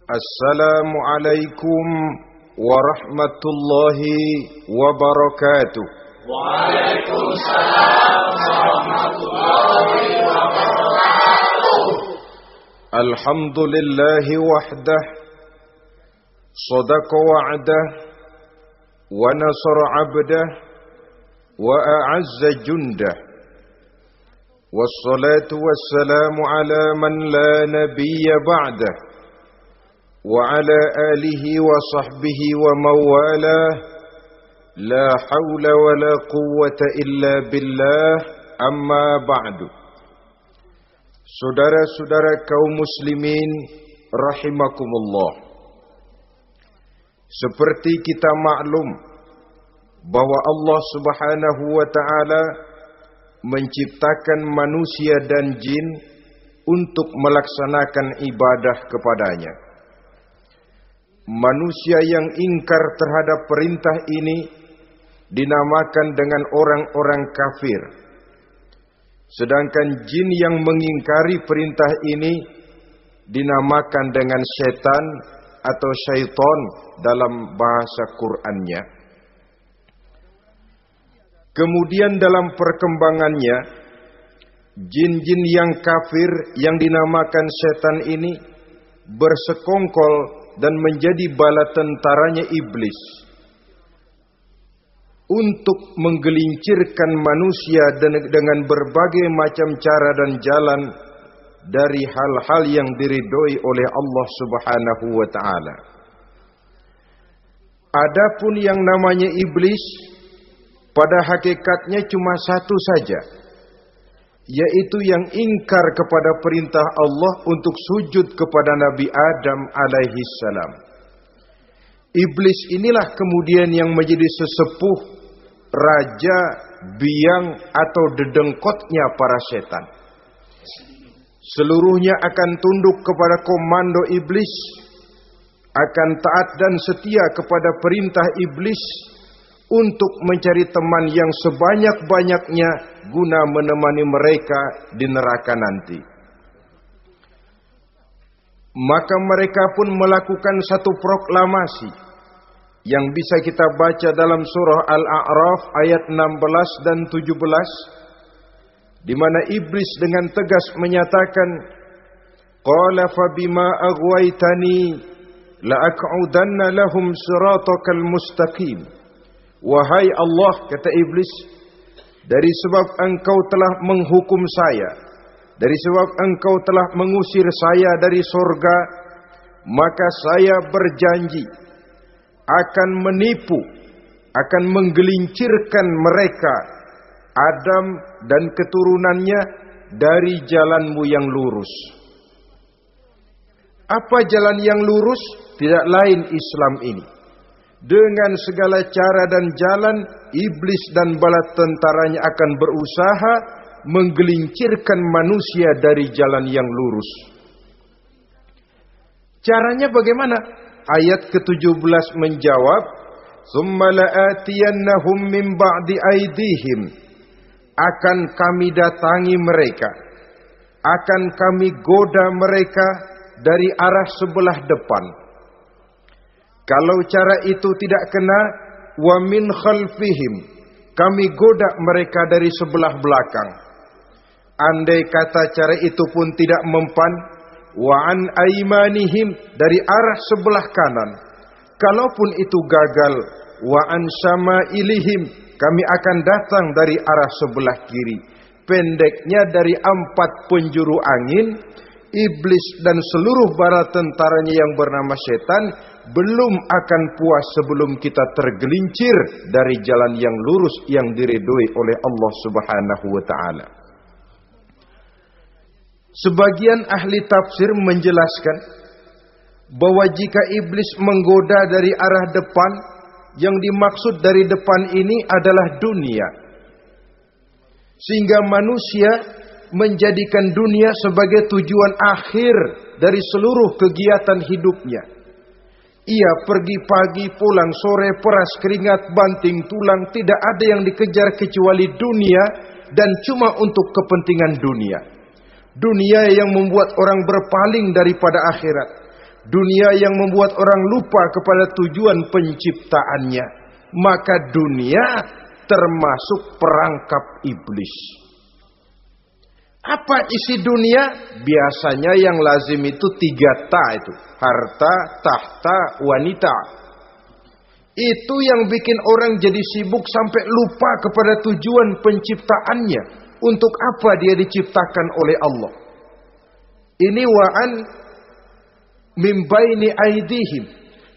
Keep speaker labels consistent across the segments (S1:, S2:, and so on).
S1: Assalamualaikum warahmatullahi wabarakatuh.
S2: Waalaikumsalam warahmatullahi wabarakatuh.
S1: Alhamdulillahi wahdah, sadaqa wa'dah, wa nasara 'abdah, wa a'azza jundah. Wassalatu wassalamu ala man la nabiyya ba'dah, wa ala alihi wa sahbihi wa mawalah. La hawla wa la quwwata illa billah, amma ba'du. Saudara-saudara kaum muslimin rahimakumullah. Seperti kita maklum bahwa Allah Subhanahu wa ta'ala menciptakan manusia dan jin untuk melaksanakan ibadah kepadanya. Manusia yang ingkar terhadap perintah ini dinamakan dengan orang-orang kafir. Sedangkan jin yang mengingkari perintah ini dinamakan dengan setan atau syaitan dalam bahasa Qur'annya. Kemudian dalam perkembangannya, jin-jin yang kafir yang dinamakan setan ini bersekongkol dan menjadi bala tentaranya iblis untuk menggelincirkan manusia dengan berbagai macam cara dan jalan dari hal-hal yang diridhoi oleh Allah Subhanahu wa ta'ala. Adapun yang namanya iblis pada hakikatnya cuma satu saja, yaitu yang ingkar kepada perintah Allah untuk sujud kepada Nabi Adam alaihi salam. Iblis inilah kemudian yang menjadi sesepuh, raja, biang atau dedengkotnya para setan. Seluruhnya akan tunduk kepada komando iblis, akan taat dan setia kepada perintah iblis untuk mencari teman yang sebanyak-banyaknya guna menemani mereka di neraka nanti. Maka mereka pun melakukan satu proklamasi yang bisa kita baca dalam surah Al-A'raf ayat 16 dan 17, di mana iblis dengan tegas menyatakan, qala fabima aghwaytani la'aq'udanna lahum siratakal mustaqim. Wahai Allah, kata iblis, dari sebab engkau telah menghukum saya, dari sebab engkau telah mengusir saya dari surga, maka saya berjanji akan menipu, akan menggelincirkan mereka, Adam dan keturunannya, dari jalanmu yang lurus. Apa jalan yang lurus? Tidak lain Islam ini. Dengan segala cara dan jalan, iblis dan bala tentaranya akan berusaha menggelincirkan manusia dari jalan yang lurus. Caranya bagaimana? Ayat ke-17 menjawab, "Tsumma la'atiyannahum min ba'di aydihim." Akan kami datangi mereka, akan kami goda mereka dari arah sebelah depan. Kalau cara itu tidak kena, wa min khalfihim, kami goda mereka dari sebelah belakang. Andai kata cara itu pun tidak mempan, wa an aimanihim, dari arah sebelah kanan. Kalaupun itu gagal, wa an syama'ilihim, kami akan datang dari arah sebelah kiri. Pendeknya dari 4 penjuru angin, iblis dan seluruh bala tentaranya yang bernama setan belum akan puas sebelum kita tergelincir dari jalan yang lurus yang diridhoi oleh Allah Subhanahu wa ta'ala. Sebagian ahli tafsir menjelaskan bahwa jika iblis menggoda dari arah depan, yang dimaksud dari depan ini adalah dunia. Sehingga manusia menjadikan dunia sebagai tujuan akhir dari seluruh kegiatan hidupnya. Ia pergi pagi, pulang sore, peras keringat, banting tulang, tidak ada yang dikejar kecuali dunia dan cuma untuk kepentingan dunia. Dunia yang membuat orang berpaling daripada akhirat. dunia yang membuat orang lupa kepada tujuan penciptaannya, maka dunia termasuk perangkap iblis. Apa isi dunia? Biasanya yang lazim itu 3 ta itu. Harta, tahta, wanita. Itu yang bikin orang jadi sibuk sampai lupa kepada tujuan penciptaannya. Untuk apa dia diciptakan oleh Allah? Ini wa'an mimbaini aidihim.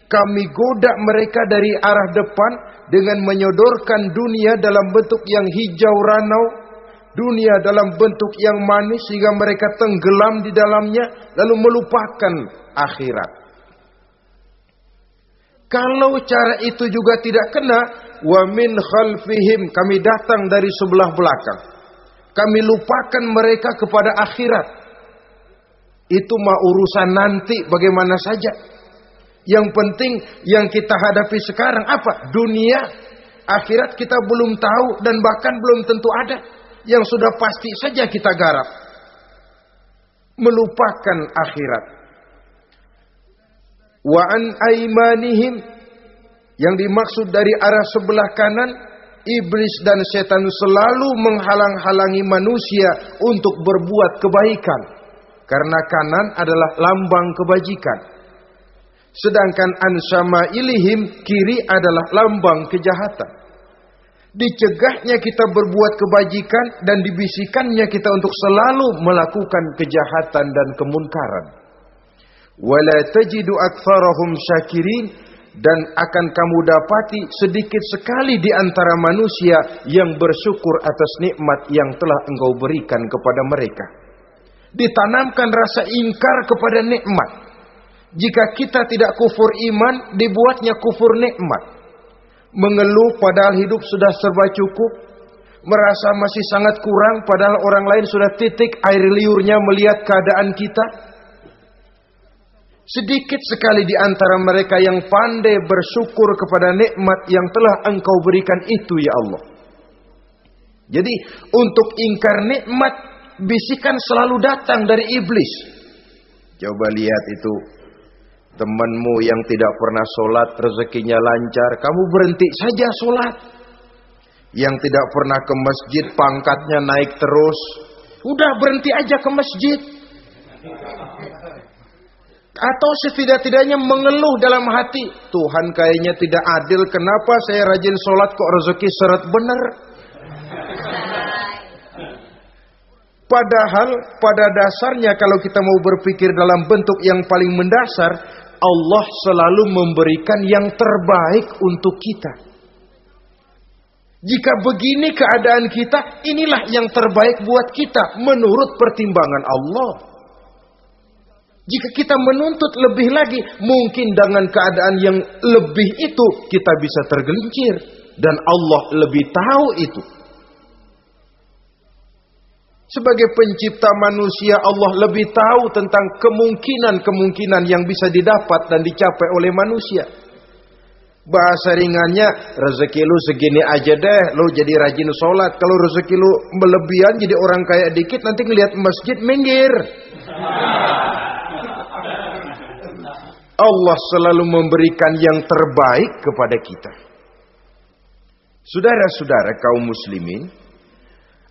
S1: Kami goda mereka dari arah depan dengan menyodorkan dunia dalam bentuk yang hijau ranau, dunia dalam bentuk yang manis sehingga mereka tenggelam di dalamnya lalu melupakan akhirat. Kalau cara itu juga tidak kena, wa min khalfihim, kami datang dari sebelah belakang. Kami lupakan mereka kepada akhirat. Itu mah urusan nanti bagaimana saja. Yang penting yang kita hadapi sekarang apa? Dunia. Akhirat kita belum tahu dan bahkan belum tentu ada. Yang sudah pasti saja kita garap. Melupakan akhirat. Wa an aimanihim, yang dimaksud dari arah sebelah kanan, iblis dan setan selalu menghalang-halangi manusia untuk berbuat kebaikan. Karena kanan adalah lambang kebajikan. Sedangkan an syama'ilihim, kiri adalah lambang kejahatan. Dicegahnya kita berbuat kebajikan dan dibisikannya kita untuk selalu melakukan kejahatan dan kemunkaran. Wala tajidu aktsarahum syakirin, dan akan kamu dapati sedikit sekali di antara manusia yang bersyukur atas nikmat yang telah engkau berikan kepada mereka. Ditanamkan rasa ingkar kepada nikmat. Jika kita tidak kufur iman, dibuatnya kufur nikmat. Mengeluh padahal hidup sudah serba cukup, merasa masih sangat kurang padahal orang lain sudah titik air liurnya melihat keadaan kita. Sedikit sekali di antara mereka yang pandai bersyukur kepada nikmat yang telah engkau berikan itu, ya Allah. Jadi untuk ingkar nikmat, bisikan selalu datang dari iblis. Coba lihat itu, temanmu yang tidak pernah sholat, rezekinya lancar, kamu berhenti saja sholat. Yang tidak pernah ke masjid, pangkatnya naik terus, udah berhenti aja ke masjid. Atau setidak-tidaknya mengeluh dalam hati, Tuhan kayaknya tidak adil, kenapa saya rajin sholat kok rezeki seret bener. Padahal pada dasarnya kalau kita mau berpikir dalam bentuk yang paling mendasar, Allah selalu memberikan yang terbaik untuk kita. Jika begini keadaan kita, inilah yang terbaik buat kita menurut pertimbangan Allah. Jika kita menuntut lebih lagi, mungkin dengan keadaan yang lebih itu kita bisa tergelincir. Dan Allah lebih tahu itu. Sebagai pencipta manusia, Allah lebih tahu tentang kemungkinan-kemungkinan yang bisa didapat dan dicapai oleh manusia. Bahasa ringannya, rezeki lu segini aja deh, lu jadi rajin sholat. Kalau rezeki lu melebihan jadi orang kaya dikit, nanti ngelihat masjid minggir. Allah selalu memberikan yang terbaik kepada kita. Saudara-saudara kaum muslimin,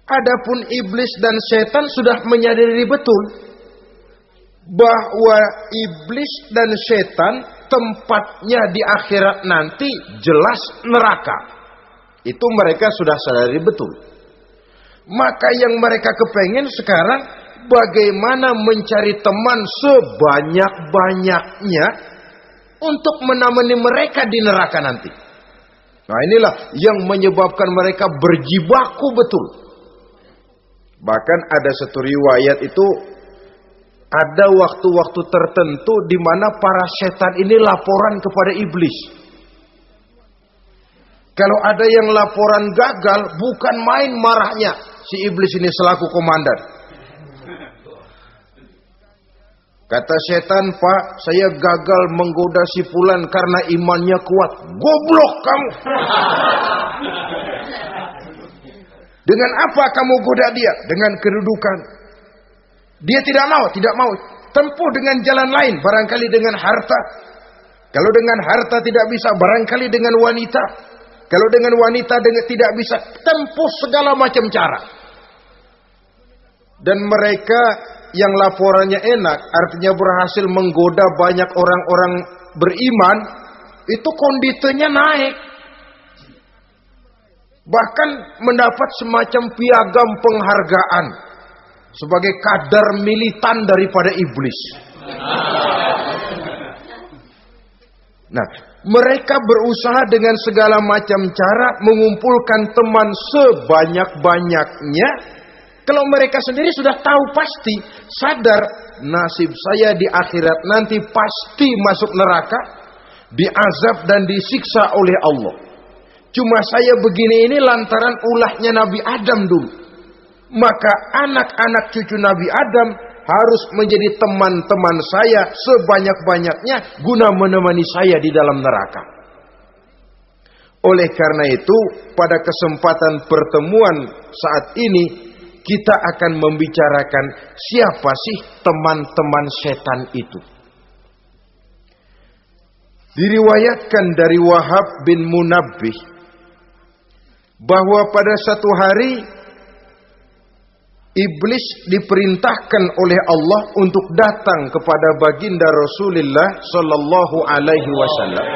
S1: adapun iblis dan setan sudah menyadari betul bahwa iblis dan setan tempatnya di akhirat nanti jelas neraka. Itu mereka sudah sadari betul. Maka yang mereka kepengen sekarang, bagaimana mencari teman sebanyak-banyaknya untuk menemani mereka di neraka nanti. Nah, inilah yang menyebabkan mereka berjibaku betul. Bahkan ada satu riwayat itu, ada waktu-waktu tertentu di mana para setan ini laporan kepada iblis. Kalau ada yang laporan gagal, bukan main marahnya si iblis ini selaku komandan. Kata setan, Pak, saya gagal menggoda si fulan karena imannya kuat. Goblok kamu. Dengan apa kamu goda dia? Dengan kedudukan. Dia tidak mau. tempuh dengan jalan lain, barangkali dengan harta. Kalau dengan harta tidak bisa, barangkali dengan wanita. Kalau dengan wanita tidak bisa, tempuh segala macam cara. Dan mereka yang laporannya enak, artinya berhasil menggoda banyak orang-orang beriman, itu konditenya naik. Bahkan mendapat semacam piagam penghargaan sebagai kadar militan daripada iblis. Nah, mereka berusaha dengan segala macam cara mengumpulkan teman sebanyak-banyaknya. Kalau mereka sendiri sudah tahu pasti, sadar nasib saya di akhirat nanti pasti masuk neraka, diazab dan disiksa oleh Allah. Cuma saya begini ini lantaran ulahnya Nabi Adam dulu. Maka anak-anak cucu Nabi Adam harus menjadi teman-teman saya sebanyak-banyaknya guna menemani saya di dalam neraka. Oleh karena itu, pada kesempatan pertemuan saat ini, kita akan membicarakan siapa sih teman-teman setan itu. Diriwayatkan dari Wahab bin Munabbih bahwa pada satu hari iblis diperintahkan oleh Allah untuk datang kepada baginda Rasulullah sallallahu alaihi wasallam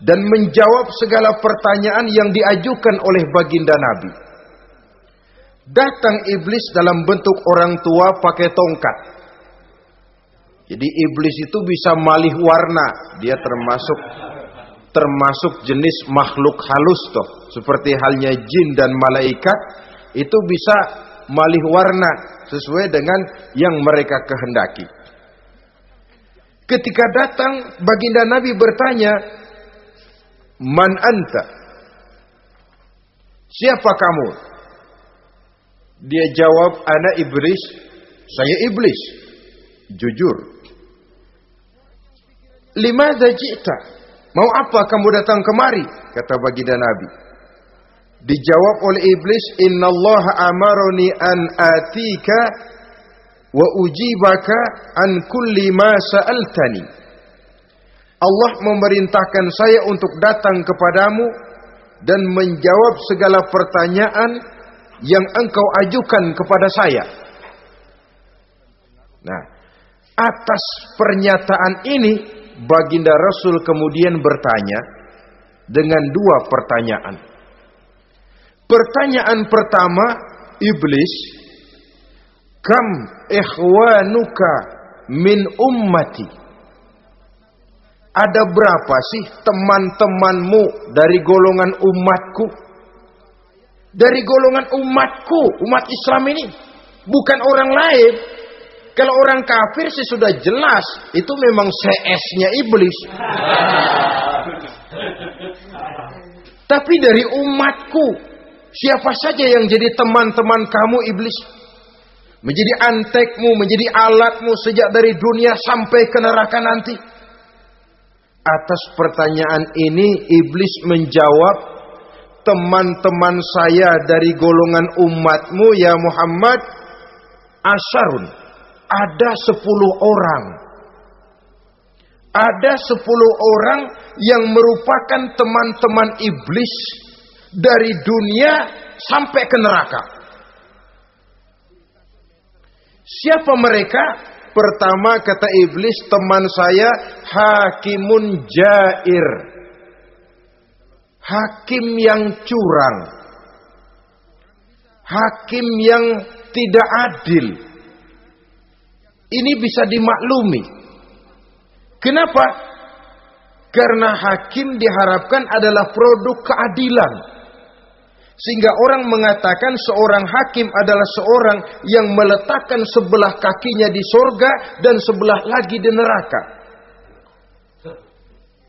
S1: dan menjawab segala pertanyaan yang diajukan oleh baginda Nabi. Datang iblis dalam bentuk orang tua pakai tongkat. Jadi iblis itu bisa malih warna. Dia termasuk jenis makhluk halus toh. Seperti halnya jin dan malaikat, itu bisa malih warna sesuai dengan yang mereka kehendaki. Ketika datang, baginda Nabi bertanya, "Man anta?" Siapa kamu? Dia jawab, "Ana iblis." Saya iblis. Jujur. "Limadza ji'ta?" Mau apa kamu datang kemari? Kata baginda Nabi. Dijawab oleh iblis, "Innallaha amaroni an atika wa ujibaka an kulli ma sa'altani." Allah memerintahkan saya untuk datang kepadamu dan menjawab segala pertanyaan yang engkau ajukan kepada saya. Nah, atas pernyataan ini baginda Rasul kemudian bertanya dengan dua pertanyaan. Pertanyaan pertama, iblis, "Kam ikhwanuka min ummati?" Ada berapa sih teman-temanmu dari golongan umatku? Dari golongan umatku, umat Islam ini, bukan orang lain. Kalau orang kafir sih sudah jelas, itu memang CS-nya iblis. Tapi dari umatku, siapa saja yang jadi teman-teman kamu iblis? Menjadi antekmu, menjadi alatmu sejak dari dunia sampai ke neraka nanti. Atas pertanyaan ini iblis menjawab, "Teman-teman saya dari golongan umatmu ya Muhammad, asyarun, ada 10 orang. Ada 10 orang yang merupakan teman-teman iblis dari dunia sampai ke neraka." Siapa mereka? Pertama kata iblis, teman saya hakimun jair. Hakim yang curang. Hakim yang tidak adil. Ini bisa dimaklumi. Kenapa? Karena hakim diharapkan adalah produk keadilan. Sehingga orang mengatakan seorang hakim adalah seorang yang meletakkan sebelah kakinya di sorga dan sebelah lagi di neraka.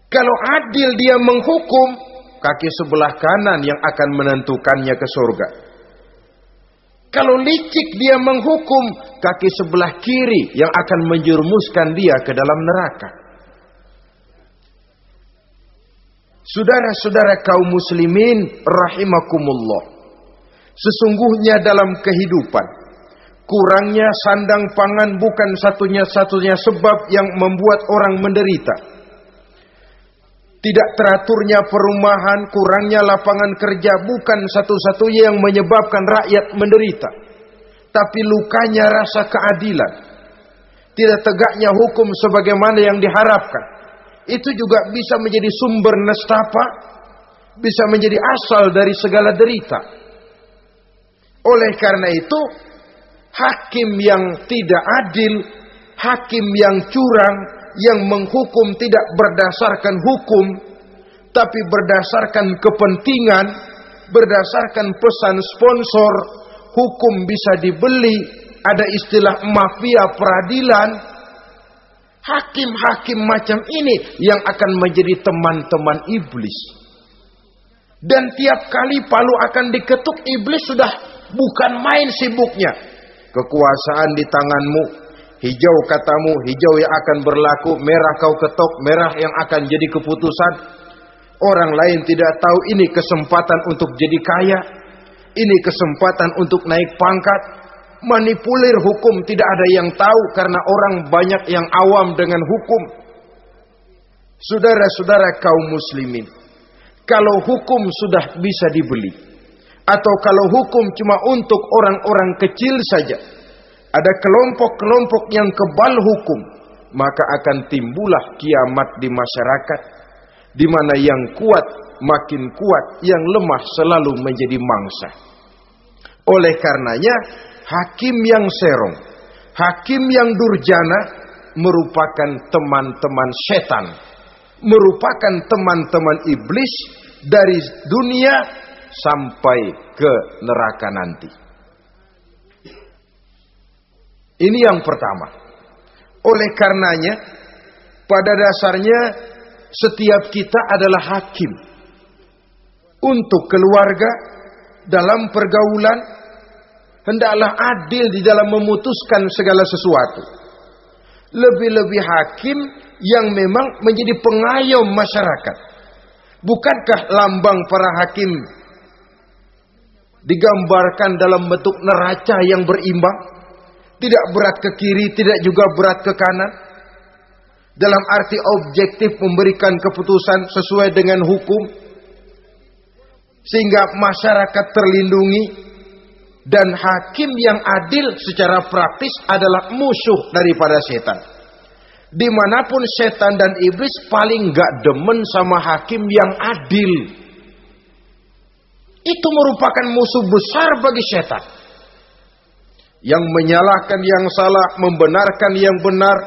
S1: Kalau adil dia menghukum, kaki sebelah kanan yang akan menentukannya ke surga. Kalau licik dia menghukum, kaki sebelah kiri yang akan menjerumuskan dia ke dalam neraka. Saudara-saudara kaum muslimin rahimakumullah. Sesungguhnya dalam kehidupan, Kurangnya sandang pangan bukan satunya sebab yang membuat orang menderita. Tidak teraturnya perumahan, kurangnya lapangan kerja bukan satu-satunya yang menyebabkan rakyat menderita. Tapi lukanya rasa keadilan. Tidak tegaknya hukum sebagaimana yang diharapkan. Itu juga bisa menjadi sumber nestapa, bisa menjadi asal dari segala derita. Oleh karena itu, hakim yang tidak adil, hakim yang curang, yang menghukum tidak berdasarkan hukum, tapi berdasarkan kepentingan, berdasarkan pesan sponsor, hukum bisa dibeli, ada istilah mafia peradilan. Hakim-hakim macam ini yang akan menjadi teman-teman iblis. Dan tiap kali palu akan diketuk, iblis sudah bukan main sibuknya. Kekuasaan di tanganmu, hijau katamu, hijau yang akan berlaku, merah kau ketok, merah yang akan jadi keputusan. Orang lain tidak tahu ini kesempatan untuk jadi kaya, ini kesempatan untuk naik pangkat. Manipulir hukum tidak ada yang tahu karena orang banyak yang awam dengan hukum. Saudara-saudara kaum muslimin, kalau hukum sudah bisa dibeli, atau kalau hukum cuma untuk orang-orang kecil saja, ada kelompok-kelompok yang kebal hukum, maka akan timbullah kiamat di masyarakat, di mana yang kuat makin kuat, yang lemah selalu menjadi mangsa. Oleh karenanya, hakim yang serong, hakim yang durjana merupakan teman-teman setan, merupakan teman-teman iblis dari dunia sampai ke neraka nanti. Ini yang pertama. Oleh karenanya, pada dasarnya setiap kita adalah hakim untuk keluarga, dalam pergaulan. Hendaklah adil di dalam memutuskan segala sesuatu. Lebih-lebih hakim yang memang menjadi pengayom masyarakat. Bukankah lambang para hakim digambarkan dalam bentuk neraca yang berimbang? Tidak berat ke kiri, tidak juga berat ke kanan. Dalam arti objektif memberikan keputusan sesuai dengan hukum. Sehingga masyarakat terlindungi. Dan hakim yang adil secara praktis adalah musuh daripada setan. Dimanapun setan dan iblis paling gak demen sama hakim yang adil. Itu merupakan musuh besar bagi setan. Yang menyalahkan yang salah, membenarkan yang benar.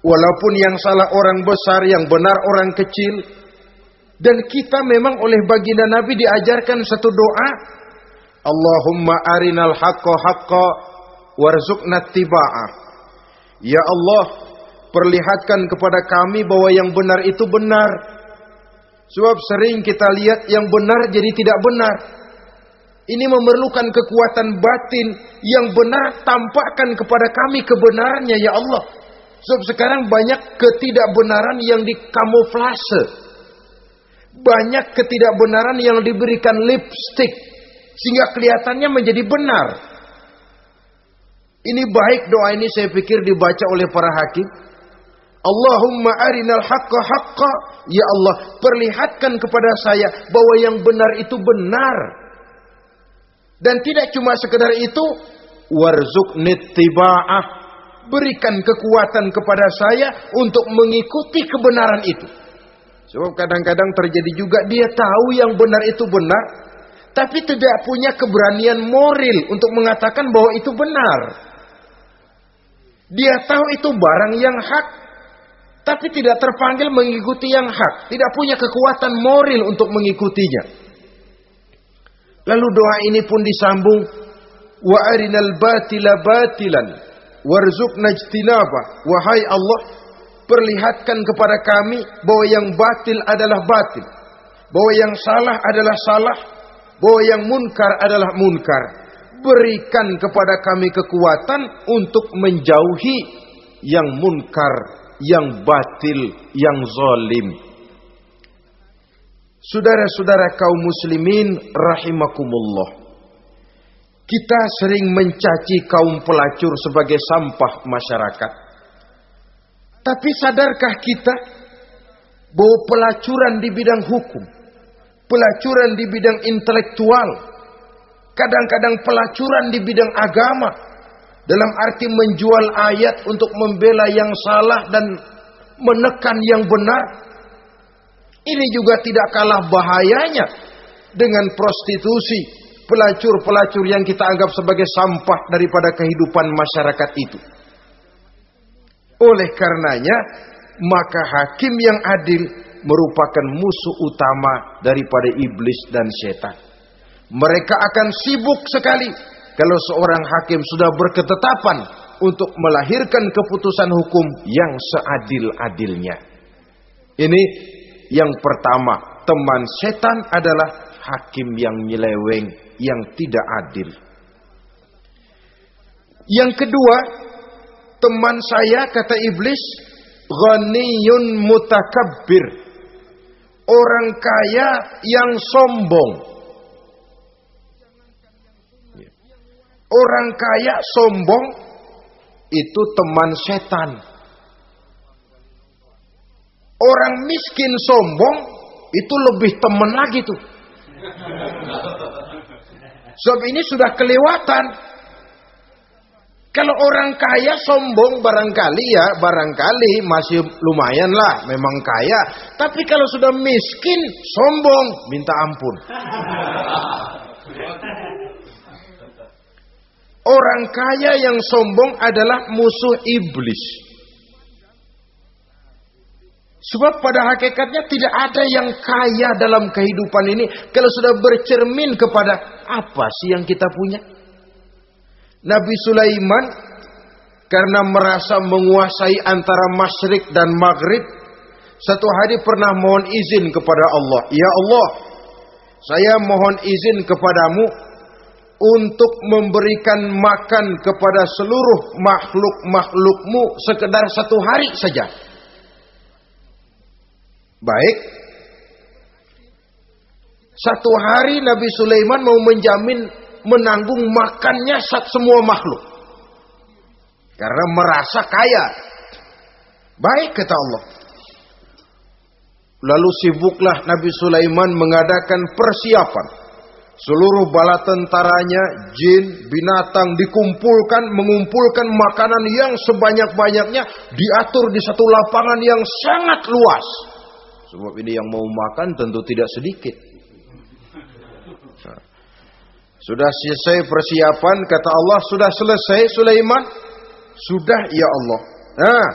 S1: Walaupun yang salah orang besar, yang benar orang kecil. Dan kita memang oleh baginda Nabi diajarkan satu doa. Allahumma arinal haqqa haqqa warzuqna ittiba'ah. Ya Allah, perlihatkan kepada kami bahwa yang benar itu benar. Sebab sering kita lihat yang benar jadi tidak benar. Ini memerlukan kekuatan batin. Yang benar tampakkan kepada kami kebenarannya ya Allah. Sebab sekarang banyak ketidakbenaran yang dikamuflase. Banyak ketidakbenaran yang diberikan lipstick. Sehingga kelihatannya menjadi benar. Ini baik doa ini saya pikir dibaca oleh para hakim. Allahumma arinal haqqa haqqa. Ya Allah, perlihatkan kepada saya bahwa yang benar itu benar. Dan tidak cuma sekedar itu. Warzuqni ittiba'ah. Berikan kekuatan kepada saya untuk mengikuti kebenaran itu. Sebab kadang-kadang terjadi juga dia tahu yang benar itu benar. Tapi tidak punya keberanian moral untuk mengatakan bahwa itu benar. Dia tahu itu barang yang hak. Tapi tidak terpanggil mengikuti yang hak. Tidak punya kekuatan moral untuk mengikutinya. Lalu doa ini pun disambung. Wa arinal batila batilan. Warzuqna ijtinabah. Wahai Allah, perlihatkan kepada kami bahwa yang batil adalah batil. Bahwa yang salah adalah salah. Bahwa yang munkar adalah munkar. Berikan kepada kami kekuatan untuk menjauhi yang munkar, yang batil, yang zalim. Saudara-saudara kaum muslimin rahimakumullah. Kita sering mencaci kaum pelacur sebagai sampah masyarakat. Tapi sadarkah kita bahwa pelacuran di bidang hukum, pelacuran di bidang intelektual, kadang-kadang pelacuran di bidang agama, dalam arti menjual ayat untuk membela yang salah dan menekan yang benar, ini juga tidak kalah bahayanya dengan prostitusi, pelacur-pelacur yang kita anggap sebagai sampah daripada kehidupan masyarakat itu. Oleh karenanya, maka hakim yang adil merupakan musuh utama daripada iblis dan setan. Mereka akan sibuk sekali kalau seorang hakim sudah berketetapan untuk melahirkan keputusan hukum yang seadil-adilnya. Ini yang pertama, teman setan adalah hakim yang nyeleweng, yang tidak adil. Yang kedua, teman saya, kata iblis, ghaniyun mutakabbir, orang kaya yang sombong. Orang kaya sombong itu teman setan. Orang miskin sombong itu lebih teman lagi tuh. Sebab ini sudah kelewatan. Kalau orang kaya sombong barangkali masih lumayan lah, memang kaya. Tapi kalau sudah miskin sombong, minta ampun. Orang kaya yang sombong adalah musuh iblis. Sebab pada hakikatnya tidak ada yang kaya dalam kehidupan ini kalau sudah bercermin kepada apa sih yang kita punya. Nabi Sulaiman karena merasa menguasai antara masyrik dan maghrib, satu hari pernah mohon izin kepada Allah. Ya Allah, saya mohon izin kepadamu untuk memberikan makan kepada seluruh makhluk-makhlukmu sekedar satu hari saja. Baik. Satu hari Nabi Sulaiman mau menjamin menanggung makannya semua makhluk. Karena merasa kaya. Baik, kata Allah. Lalu sibuklah Nabi Sulaiman mengadakan persiapan. Seluruh bala tentaranya, jin, binatang dikumpulkan, mengumpulkan makanan yang sebanyak-banyaknya, diatur di satu lapangan yang sangat luas. Sebab ini yang mau makan tentu tidak sedikit. Nah, sudah selesai persiapan, kata Allah, sudah selesai Sulaiman? Sudah, ya Allah. Nah,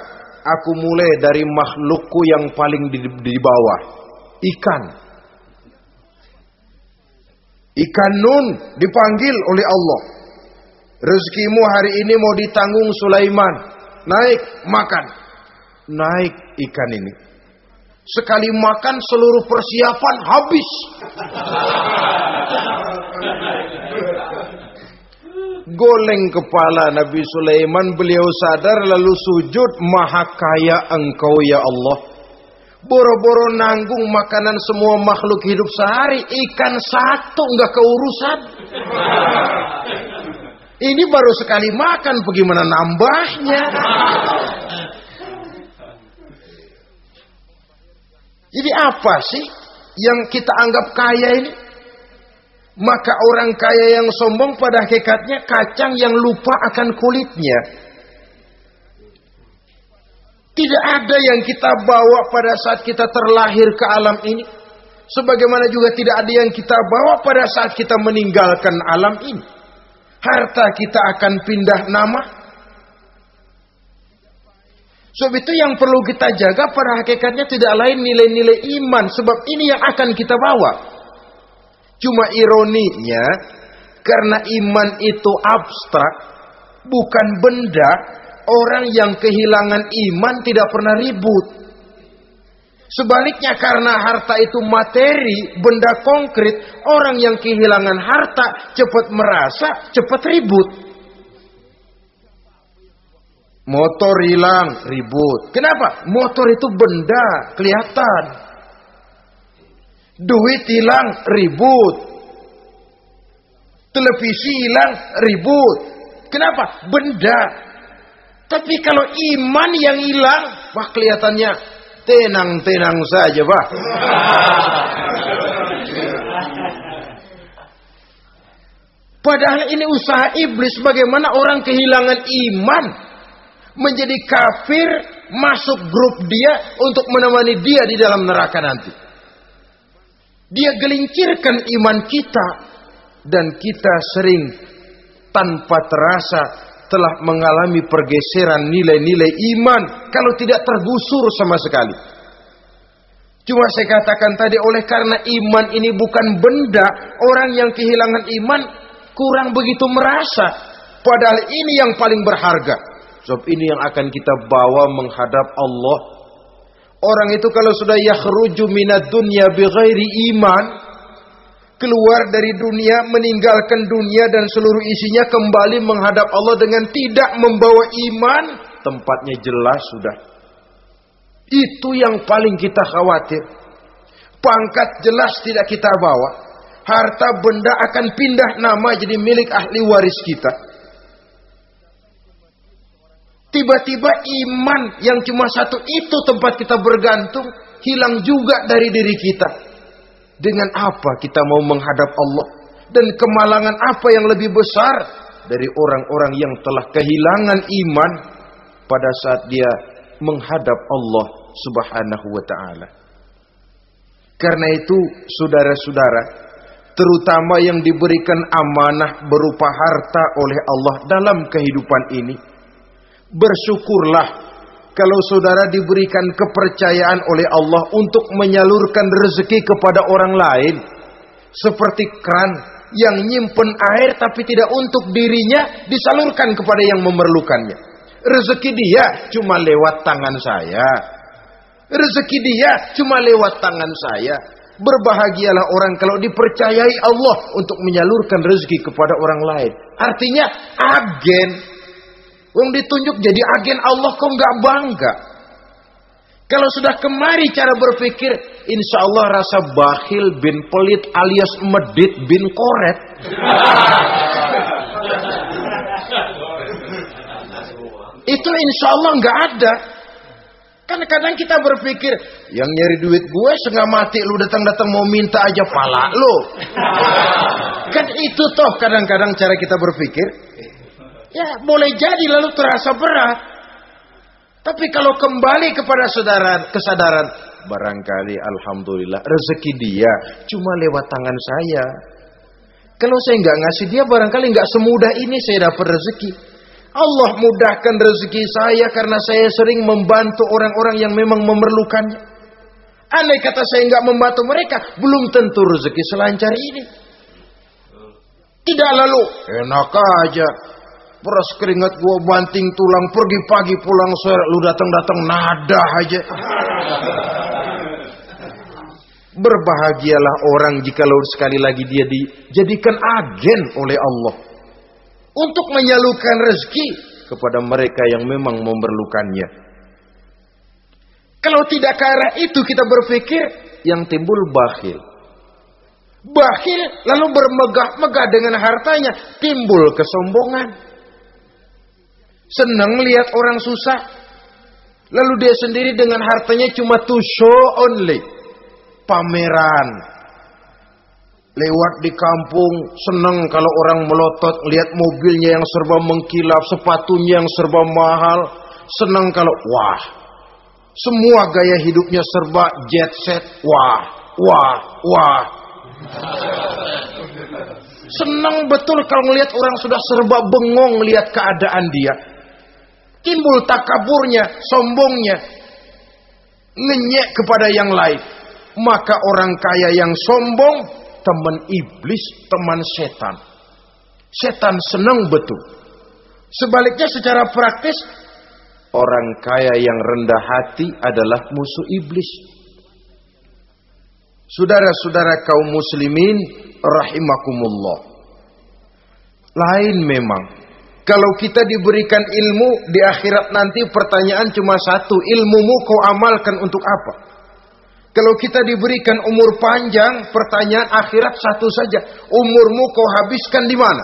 S1: aku mulai dari makhlukku yang paling di bawah, ikan. Ikan Nun dipanggil oleh Allah. Rezekimu hari ini mau ditanggung Sulaiman. Naik, makan. Naik ikan ini. Sekali makan seluruh persiapan habis. Goleng kepala Nabi Sulaiman, beliau sadar lalu sujud, maha kaya engkau ya Allah. Boro-boro nanggung makanan semua makhluk hidup sehari, ikan satu nggak keurusan. Ini baru sekali makan, bagaimana nambahnya? Jadi apa sih yang kita anggap kaya ini? Maka orang kaya yang sombong pada hakikatnya kacang yang lupa akan kulitnya. Tidak ada yang kita bawa pada saat kita terlahir ke alam ini. Sebagaimana juga tidak ada yang kita bawa pada saat kita meninggalkan alam ini. Harta kita akan pindah nama. Sebab itu yang perlu kita jaga pada hakikatnya tidak lain nilai-nilai iman. Sebab ini yang akan kita bawa. Cuma ironinya, karena iman itu abstrak, bukan benda, orang yang kehilangan iman tidak pernah ribut. Sebaliknya karena harta itu materi, benda konkret, orang yang kehilangan harta cepat merasa, cepat ribut. Motor hilang, ribut. Kenapa? Motor itu benda, kelihatan. Duit hilang, ribut. Televisi hilang, ribut. Kenapa? Benda. Tapi kalau iman yang hilang, wah kelihatannya tenang-tenang saja, Pak. Padahal ini usaha iblis bagaimana orang kehilangan iman, menjadi kafir, masuk grup dia untuk menemani dia di dalam neraka nanti. Dia gelincirkan iman kita, dan kita sering tanpa terasa telah mengalami pergeseran nilai-nilai iman kalau tidak tergusur sama sekali. Cuma saya katakan tadi, oleh karena iman ini bukan benda, orang yang kehilangan iman kurang begitu merasa. Padahal ini yang paling berharga. Sebab ini yang akan kita bawa menghadap Allah. Orang itu kalau sudah yakhruju minad dunya bighairi iman, keluar dari dunia, meninggalkan dunia dan seluruh isinya, kembali menghadap Allah dengan tidak membawa iman, tempatnya jelas sudah. Itu yang paling kita khawatir. Pangkat jelas tidak kita bawa. Harta benda akan pindah nama jadi milik ahli waris kita. Tiba-tiba iman yang cuma satu itu tempat kita bergantung, hilang juga dari diri kita. Dengan apa kita mau menghadap Allah? Dan kemalangan apa yang lebih besar dari orang-orang yang telah kehilangan iman pada saat dia menghadap Allah Subhanahu wa ta'ala. Karena itu saudara-saudara, terutama yang diberikan amanah berupa harta oleh Allah dalam kehidupan ini, bersyukurlah kalau saudara diberikan kepercayaan oleh Allah untuk menyalurkan rezeki kepada orang lain. Seperti keran yang nyimpen air tapi tidak untuk dirinya, disalurkan kepada yang memerlukannya. Rezeki dia cuma lewat tangan saya. Rezeki dia cuma lewat tangan saya. Berbahagialah orang kalau dipercayai Allah untuk menyalurkan rezeki kepada orang lain. Artinya agen. Wong ditunjuk jadi agen Allah, kok nggak bangga? Kalau sudah kemari cara berpikir, insya Allah rasa bakhil bin pelit alias medit bin koret. Itu insya Allah nggak ada. Kan kadang kita berpikir, yang nyari duit gue setengah mati, lu datang-datang mau minta aja pala lu. Kan itu toh kadang-kadang cara kita berpikir. Ya boleh jadi lalu terasa berat. Tapi kalau kembali kepada kesadaran, barangkali alhamdulillah rezeki dia cuma lewat tangan saya. Kalau saya nggak ngasih dia, barangkali nggak semudah ini saya dapat rezeki. Allah mudahkan rezeki saya karena saya sering membantu orang-orang yang memang memerlukannya. Andai kata saya nggak membantu mereka, belum tentu rezeki selancar ini. Tidak lalu enak aja, peras keringat gua banting tulang, pergi pagi pulang sore, lu datang-datang nada aja. Berbahagialah orang jikalau sekali lagi dia dijadikan agen oleh Allah untuk menyalurkan rezeki kepada mereka yang memang memerlukannya. Kalau tidak ke arah itu kita berpikir, yang timbul bakhil. Bakhil lalu bermegah-megah dengan hartanya, timbul kesombongan. Senang lihat orang susah, lalu dia sendiri dengan hartanya cuma to show only, pameran. Lewat di kampung, senang kalau orang melotot, lihat mobilnya yang serba mengkilap, sepatunya yang serba mahal. Senang kalau, wah, semua gaya hidupnya serba jet set, wah, wah, wah. Senang betul kalau melihat orang sudah serba bengong lihat keadaan dia. Timbul takaburnya, sombongnya, ngenyek kepada yang lain. Maka orang kaya yang sombong, teman iblis, teman setan. Setan senang betul. Sebaliknya secara praktis, orang kaya yang rendah hati adalah musuh iblis. Saudara-saudara kaum muslimin rahimakumullah. Lain memang. Kalau kita diberikan ilmu di akhirat nanti, pertanyaan cuma satu, ilmumu kau amalkan untuk apa? Kalau kita diberikan umur panjang, pertanyaan akhirat satu saja. Umurmu kau habiskan di mana?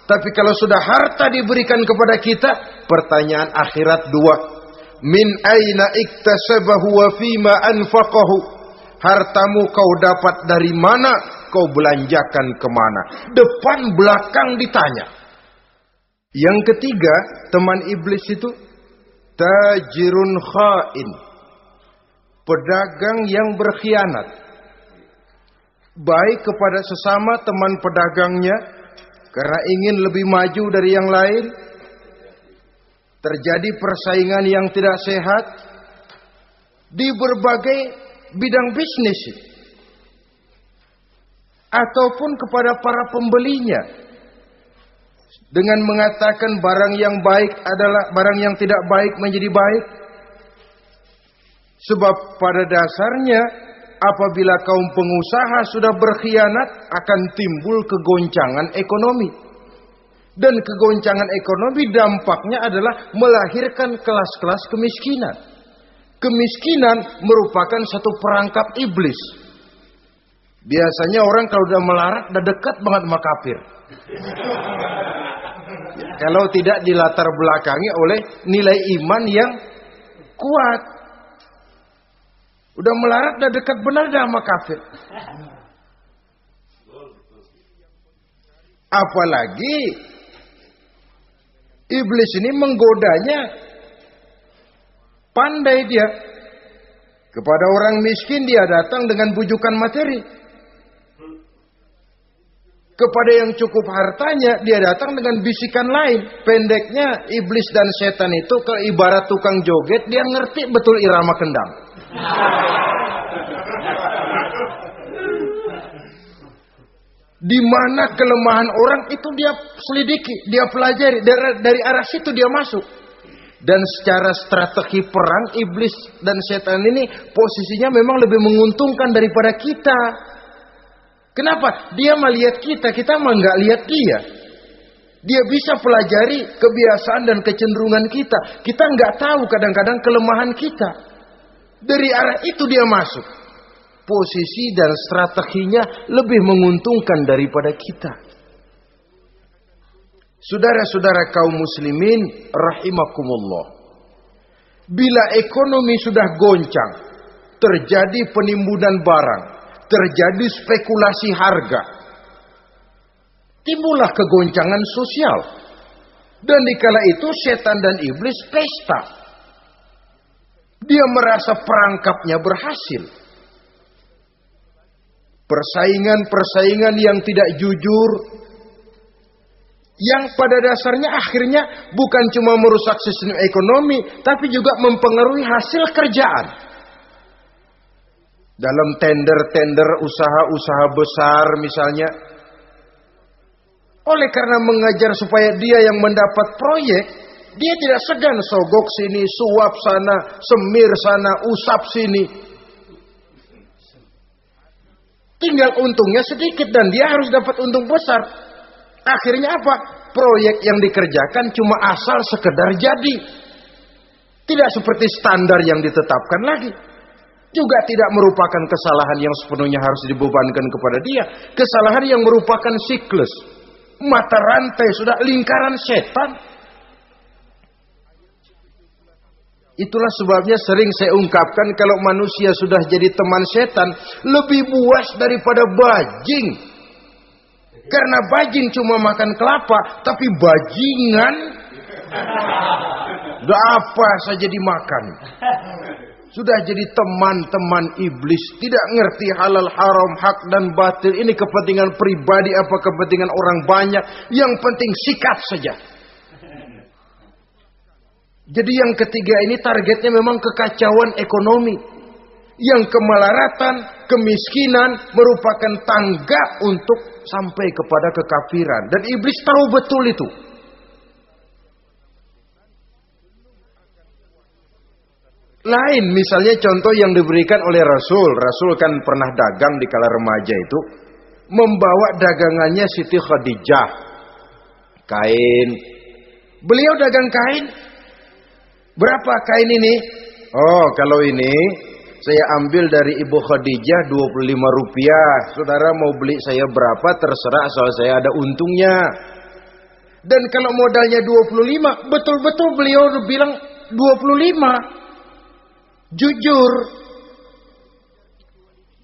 S1: Tapi kalau sudah harta diberikan kepada kita, pertanyaan akhirat dua. Min aina iktasabahu wa fima anfaqahu. Hartamu kau dapat dari mana, kau belanjakan kemana. Depan belakang ditanya. Yang ketiga, teman iblis itu tajirun khain. Pedagang yang berkhianat. Baik kepada sesama teman pedagangnya, karena ingin lebih maju dari yang lain. Terjadi persaingan yang tidak sehat di berbagai bidang bisnis. Ataupun kepada para pembelinya. Dengan mengatakan barang yang baik adalah barang yang tidak baik menjadi baik. Sebab pada dasarnya apabila kaum pengusaha sudah berkhianat akan timbul kegoncangan ekonomi. Dan kegoncangan ekonomi dampaknya adalah melahirkan kelas-kelas kemiskinan. Kemiskinan merupakan satu perangkap iblis. Biasanya orang kalau udah melarat udah dekat banget sama kafir. Kalau tidak dilatar belakangi oleh nilai iman yang kuat. Udah melarat, udah dekat benar dah sama kafir. Apalagi iblis ini menggodanya. Pandai dia. Kepada orang miskin dia datang dengan bujukan materi. Kepada yang cukup hartanya dia datang dengan bisikan lain. Pendeknya iblis dan setan itu kalau ibarat tukang joget, dia ngerti betul irama kendang. Di mana kelemahan orang itu dia selidiki, dia pelajari, dari arah situ dia masuk. Dan secara strategi perang, iblis dan setan ini posisinya memang lebih menguntungkan daripada kita. Kenapa? Dia melihat kita, kita mah nggak lihat dia. Dia bisa pelajari kebiasaan dan kecenderungan kita. Kita nggak tahu kadang-kadang kelemahan kita. Dari arah itu dia masuk. Posisi dan strateginya lebih menguntungkan daripada kita. Saudara-saudara kaum muslimin rahimakumullah. Bila ekonomi sudah goncang, terjadi penimbunan barang, terjadi spekulasi harga, timbullah kegoncangan sosial. Dan dikala itu setan dan iblis pesta. Dia merasa perangkapnya berhasil. Persaingan-persaingan yang tidak jujur, yang pada dasarnya akhirnya bukan cuma merusak sistem ekonomi, tapi juga mempengaruhi hasil kerjaan. Dalam tender-tender usaha-usaha besar misalnya, oleh karena mengajar supaya dia yang mendapat proyek, dia tidak segan sogok sini, suap sana, semir sana, usap sini. Tinggal untungnya sedikit dan dia harus dapat untung besar. Akhirnya apa? Proyek yang dikerjakan cuma asal sekedar jadi. Tidak seperti standar yang ditetapkan lagi. Juga tidak merupakan kesalahan yang sepenuhnya harus dibebankan kepada dia. Kesalahan yang merupakan siklus. Mata rantai sudah lingkaran setan. Itulah sebabnya sering saya ungkapkan kalau manusia sudah jadi teman setan, lebih buas daripada bajing. Karena bajing cuma makan kelapa, tapi bajingan udah apa saja dimakan. Sudah jadi teman-teman iblis, tidak ngerti halal haram, hak dan batil. Ini kepentingan pribadi apa kepentingan orang banyak, yang penting sikat saja. Jadi yang ketiga ini targetnya memang kekacauan ekonomi. Yang kemelaratan, kemiskinan merupakan tangga untuk sampai kepada kekafiran. Dan iblis tahu betul itu. Lain misalnya contoh yang diberikan oleh Rasul. Rasul kan pernah dagang di kala remaja itu. Membawa dagangannya Siti Khadijah. Kain. Beliau dagang kain. Berapa kain ini? Oh, kalau ini saya ambil dari Ibu Khadijah 25 rupiah. Saudara mau beli saya berapa terserah, asal saya ada untungnya. Dan kalau modalnya 25, betul-betul beliau bilang 25. Jujur.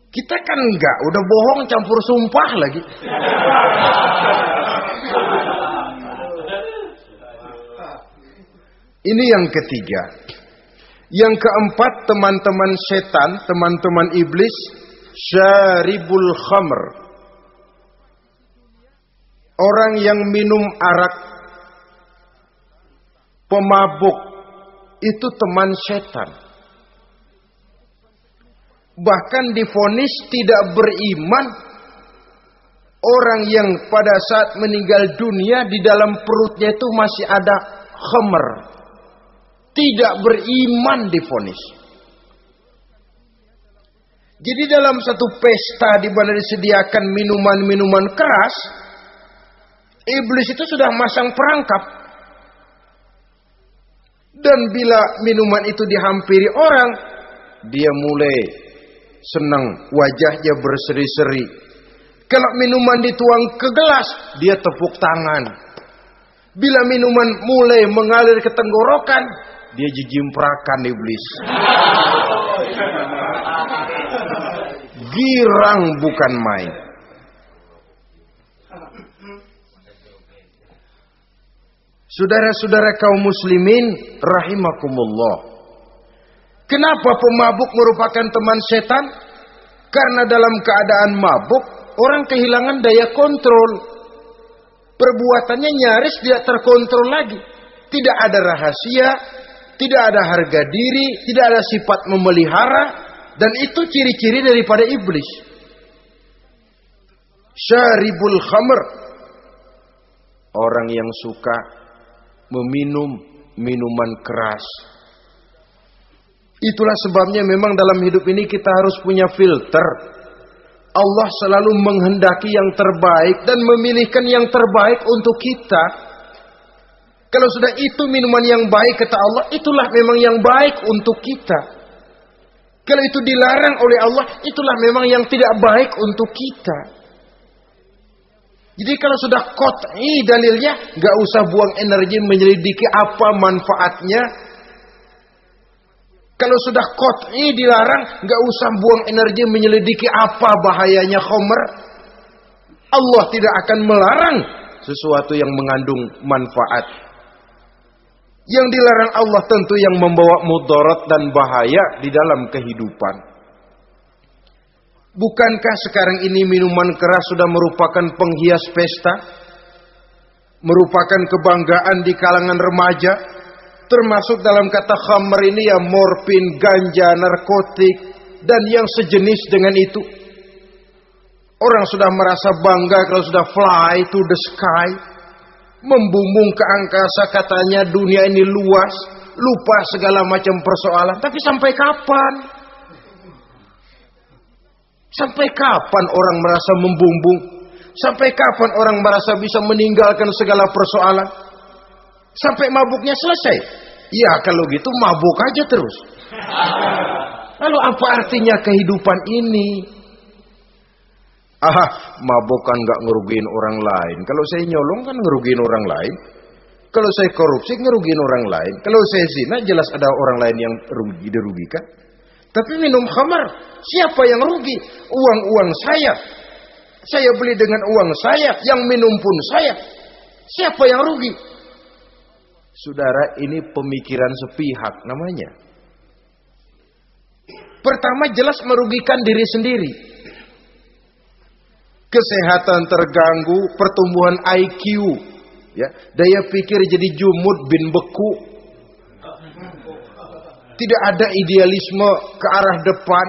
S1: Kita kan enggak, udah bohong campur sumpah lagi. Ini yang ketiga. Yang keempat, teman-teman setan, teman-teman iblis, syaribul khamr. Orang yang minum arak, pemabuk, itu teman setan. Bahkan divonis tidak beriman orang yang pada saat meninggal dunia di dalam perutnya itu masih ada khamr. Tidak beriman divonis. Jadi dalam satu pesta di mana disediakan minuman-minuman keras, iblis itu sudah masang perangkap. Dan bila minuman itu dihampiri orang, dia mulai senang, wajahnya berseri-seri. Kalau minuman dituang ke gelas, dia tepuk tangan. Bila minuman mulai mengalir ke tenggorokan, dia jijimprakan iblis. Girang bukan main. Saudara-saudara kaum muslimin rahimakumullah. Kenapa pemabuk merupakan teman setan? Karena dalam keadaan mabuk, orang kehilangan daya kontrol. Perbuatannya nyaris tidak terkontrol lagi. Tidak ada rahasia, tidak ada harga diri, tidak ada sifat memelihara. Dan itu ciri-ciri daripada iblis. Syaribul khamr. Orang yang suka meminum minuman keras. Itulah sebabnya memang dalam hidup ini kita harus punya filter. Allah selalu menghendaki yang terbaik dan memilihkan yang terbaik untuk kita. Kalau sudah itu minuman yang baik kata Allah, itulah memang yang baik untuk kita. Kalau itu dilarang oleh Allah, itulah memang yang tidak baik untuk kita. Jadi kalau sudah qat'i dalilnya, gak usah buang energi menyelidiki apa manfaatnya. Kalau sudah qat'i dilarang, gak usah buang energi menyelidiki apa bahayanya khamr. Allah tidak akan melarang sesuatu yang mengandung manfaat. Yang dilarang Allah tentu yang membawa mudarat dan bahaya di dalam kehidupan. Bukankah sekarang ini minuman keras sudah merupakan penghias pesta? Merupakan kebanggaan di kalangan remaja? Termasuk dalam kata khamr ini ya morfin, ganja, narkotik, dan yang sejenis dengan itu. Orang sudah merasa bangga kalau sudah fly to the sky. Membumbung ke angkasa katanya dunia ini luas. Lupa segala macam persoalan. Tapi sampai kapan? Sampai kapan orang merasa membumbung? Sampai kapan orang merasa bisa meninggalkan segala persoalan? Sampai mabuknya selesai. Ya kalau gitu mabuk aja terus. Lalu apa artinya kehidupan ini? Mabuk kan gak ngerugiin orang lain. Kalau saya nyolong kan ngerugiin orang lain. Kalau saya korupsi ngerugiin orang lain. Kalau saya zina jelas ada orang lain yang dirugikan. Tapi minum khamar, siapa yang rugi? Uang-uang saya. Saya beli dengan uang saya, yang minum pun saya. Siapa yang rugi? Saudara, ini pemikiran sepihak namanya. Pertama jelas merugikan diri sendiri. Kesehatan terganggu, pertumbuhan IQ, ya, daya pikir jadi jumud bin beku. Tidak ada idealisme ke arah depan.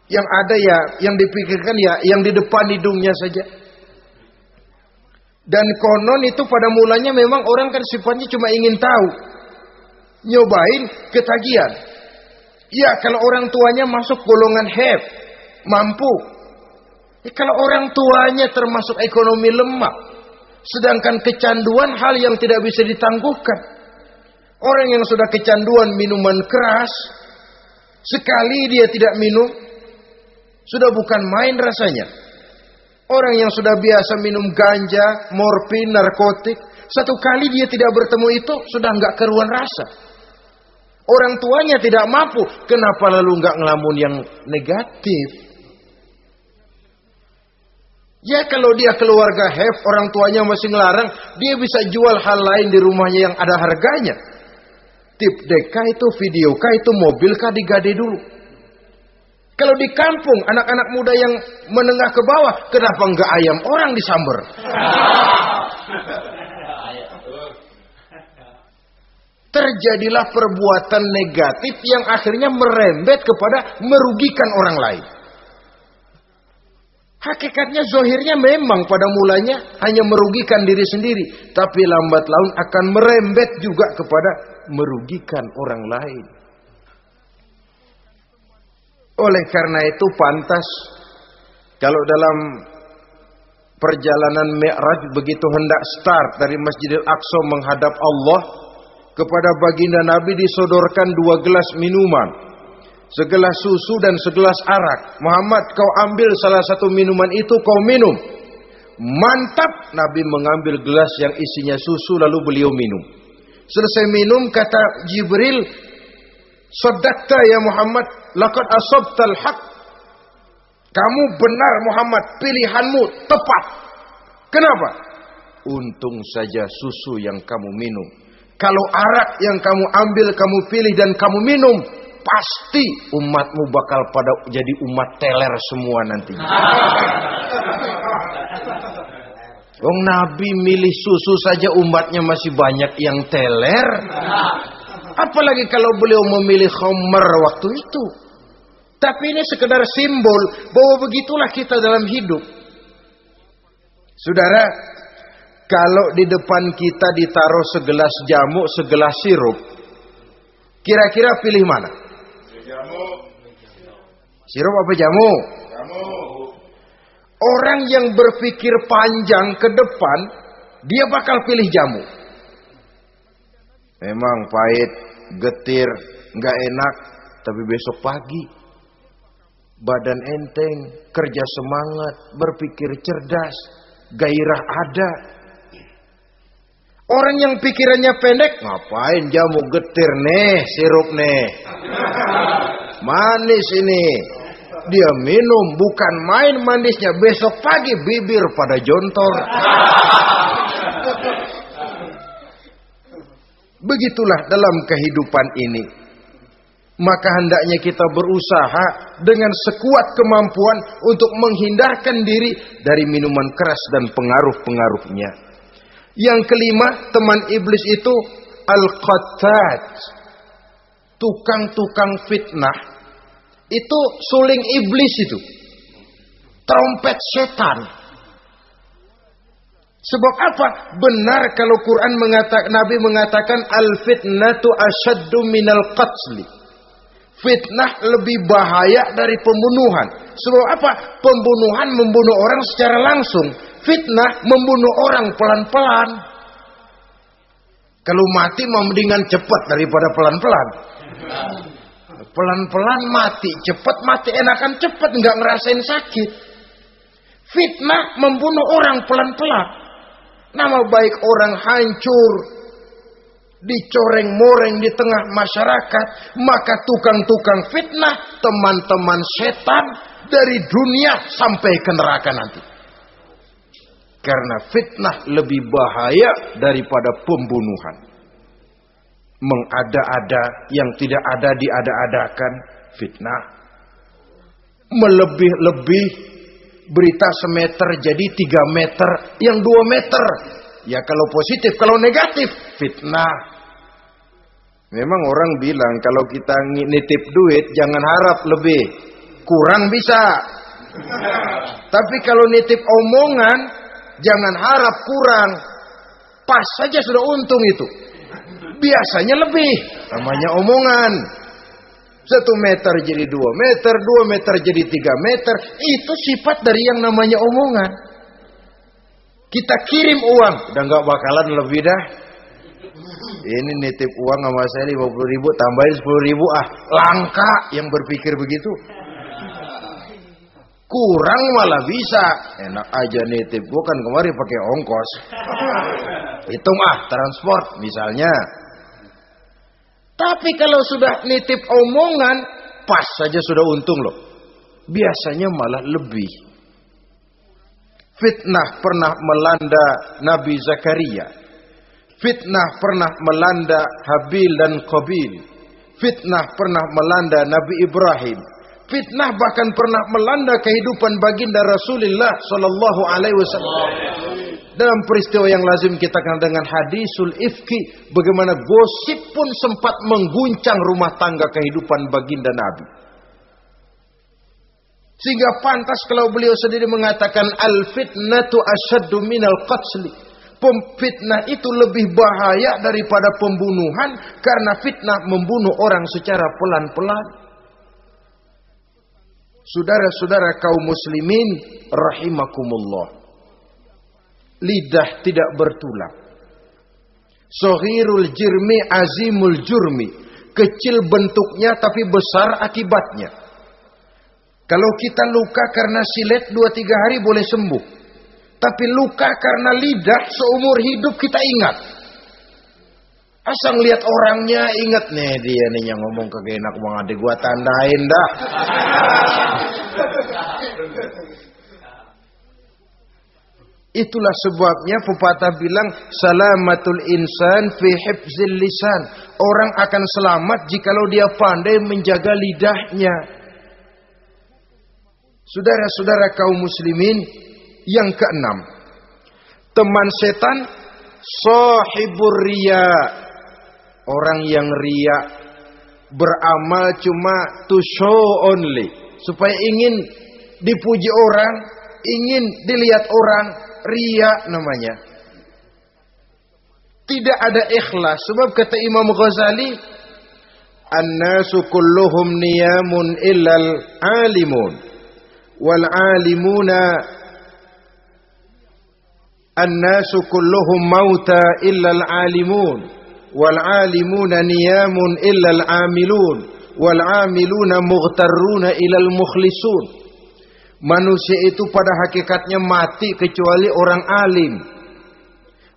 S1: Yang ada ya, yang dipikirkan ya, yang di depan hidungnya saja. Dan konon itu pada mulanya memang orang kan sifatnya cuma ingin tahu. Nyobain ketagihan. Ya kalau orang tuanya masuk golongan have, mampu. Kalau orang tuanya termasuk ekonomi lemah. Sedangkan kecanduan hal yang tidak bisa ditangguhkan. Orang yang sudah kecanduan minuman keras. Sekali dia tidak minum, sudah bukan main rasanya. Orang yang sudah biasa minum ganja, morfin, narkotik, satu kali dia tidak bertemu itu, sudah nggak keruan rasa. Orang tuanya tidak mampu, kenapa lalu nggak ngelamun yang negatif? Ya kalau dia keluarga have, orang tuanya masih ngelarang, dia bisa jual hal lain di rumahnya yang ada harganya. Tip deka itu, video kah itu, mobil kah digade dulu. Kalau di kampung, anak-anak muda yang menengah ke bawah, kenapa nggak ayam orang disamber? Terjadilah perbuatan negatif yang akhirnya merembet kepada merugikan orang lain. Hakikatnya zohirnya memang pada mulanya hanya merugikan diri sendiri, tapi lambat laun akan merembet juga kepada merugikan orang lain. Oleh karena itu pantas kalau dalam perjalanan Mi'raj begitu hendak start dari Masjidil Aqsa menghadap Allah, kepada baginda Nabi disodorkan 2 gelas minuman. Segelas susu dan segelas arak. Muhammad, kau ambil salah satu minuman itu, kau minum. Mantap, Nabi mengambil gelas yang isinya susu lalu beliau minum. Selesai minum kata Jibril, "Shaddaqta ya Muhammad, laqad asabtal haq." Kamu benar Muhammad, pilihanmu tepat. Kenapa? Untung saja susu yang kamu minum. Kalau arak yang kamu ambil, kamu pilih dan kamu minum, pasti umatmu bakal pada jadi umat teler semua nanti. Wong Nabi milih susu saja umatnya masih banyak yang teler. Apalagi kalau beliau memilih khamr waktu itu. Tapi ini sekedar simbol bahwa begitulah kita dalam hidup. Saudara, kalau di depan kita ditaruh segelas jamu, segelas sirup, kira-kira pilih mana?
S2: Jamu.
S1: Sirup apa jamu?
S2: Jamu.
S1: Orang yang berpikir panjang ke depan, dia bakal pilih jamu. Memang pahit, getir, nggak enak, tapi besok pagi badan enteng, kerja semangat, berpikir cerdas, gairah ada. Orang yang pikirannya pendek, ngapain jamu getir nih, sirup nih, manis ini. Dia minum, bukan main manisnya, besok pagi bibir pada jontor. Begitulah dalam kehidupan ini. Maka hendaknya kita berusaha dengan sekuat kemampuan untuk menghindarkan diri dari minuman keras dan pengaruh-pengaruhnya. Yang kelima, teman iblis itu al-qattat, tukang-tukang fitnah. Itu suling iblis itu, trompet setan. Sebab apa? Benar kalau Quran mengatakan, Nabi mengatakan al-fitnatu asyaddu minal qatli. Fitnah lebih bahaya dari pembunuhan. Sebab apa? Pembunuhan membunuh orang secara langsung. Fitnah membunuh orang pelan-pelan. Kalau mati mendingan cepat daripada pelan-pelan. Pelan-pelan mati, cepat mati enakan cepat, nggak ngerasain sakit. Fitnah membunuh orang pelan-pelan. Nama baik orang hancur, dicoreng-moreng di tengah masyarakat. Maka tukang-tukang fitnah, teman-teman setan dari dunia sampai ke neraka nanti. Karena fitnah lebih bahaya daripada pembunuhan. Mengada-ada yang tidak ada diada-adakan, fitnah. Melebih-lebih, berita semeter jadi 3 meter, yang 2 meter. Ya kalau positif, kalau negatif, fitnah. Memang orang bilang kalau kita nitip duit jangan harap lebih, kurang bisa. Tapi kalau nitip omongan jangan harap kurang, pas saja sudah untung itu. Biasanya lebih, namanya omongan. 1 meter jadi 2 meter, 2 meter jadi 3 meter. Itu sifat dari yang namanya omongan. Kita kirim uang, udah gak bakalan lebih dah. Ini nitip uang sama saya 50.000, tambahin 10.000 ah. Langka yang berpikir begitu. Kurang malah bisa. Enak aja nitip, gua kan kemarin pakai ongkos. Hitung transport misalnya. Tapi kalau sudah nitip omongan, pas saja sudah untung loh. Biasanya malah lebih. Fitnah pernah melanda Nabi Zakaria. Fitnah pernah melanda Habil dan Qabil. Fitnah pernah melanda Nabi Ibrahim. Fitnah bahkan pernah melanda kehidupan baginda Rasulullah sallallahu alaihi wasallam. Dalam peristiwa yang lazim kita kenal dengan hadisul ifki, bagaimana gosip pun sempat mengguncang rumah tangga kehidupan baginda Nabi. Sehingga pantas kalau beliau sendiri mengatakan al-fitnatu asyaddu minal qatli. Fitnah itu lebih bahaya daripada pembunuhan, karena fitnah membunuh orang secara pelan-pelan. Saudara-saudara kaum muslimin rahimakumullah. Lidah tidak bertulang. Soghirul jirmi azimul jurmi. Kecil bentuknya tapi besar akibatnya. Kalau kita luka karena silet 2-3 hari boleh sembuh. Tapi luka karena lidah seumur hidup kita ingat. Asal lihat orangnya ingat nih, dia nih yang ngomong kagak enak bang adik gua tandain dah. Itulah sebabnya pepatah bilang salamatul insan fi hifzil lisan. Orang akan selamat jikalau dia pandai menjaga lidahnya. Saudara-saudara kaum muslimin, yang keenam, teman setan sahibur riya. Orang yang riya, beramal cuma to show only, supaya ingin dipuji orang, ingin dilihat orang, riya namanya. Tidak ada ikhlas. Sebab kata Imam Ghazali, an-nasu kulluhum niyamun illal alimun, wal alimuna an-nasu kulluhum mauta illal alimun, wal alimuna niyamun illal amilun, wal amiluna mughtarruna ilal mukhlisun. Manusia itu pada hakikatnya mati kecuali orang alim.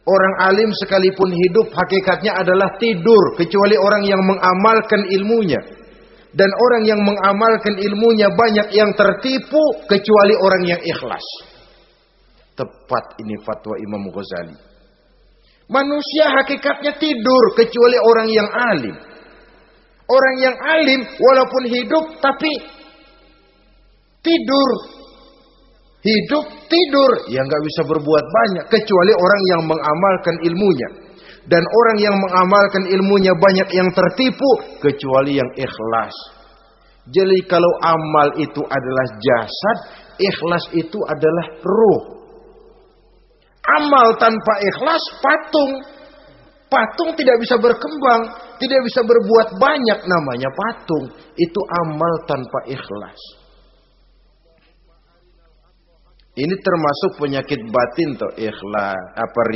S1: Orang alim sekalipun hidup hakikatnya adalah tidur, kecuali orang yang mengamalkan ilmunya. Dan orang yang mengamalkan ilmunya banyak yang tertipu, kecuali orang yang ikhlas. Tepat ini fatwa Imam Ghazali. Manusia hakikatnya tidur, kecuali orang yang alim. Orang yang alim walaupun hidup tapi tidur. Hidup tidur, ya nggak bisa berbuat banyak, kecuali orang yang mengamalkan ilmunya. Dan orang yang mengamalkan ilmunya banyak yang tertipu, kecuali yang ikhlas. Jadi kalau amal itu adalah jasad, ikhlas itu adalah ruh. Amal tanpa ikhlas patung. Patung tidak bisa berkembang, tidak bisa berbuat banyak, namanya patung. Itu amal tanpa ikhlas. Ini termasuk penyakit batin toh, ikhlas,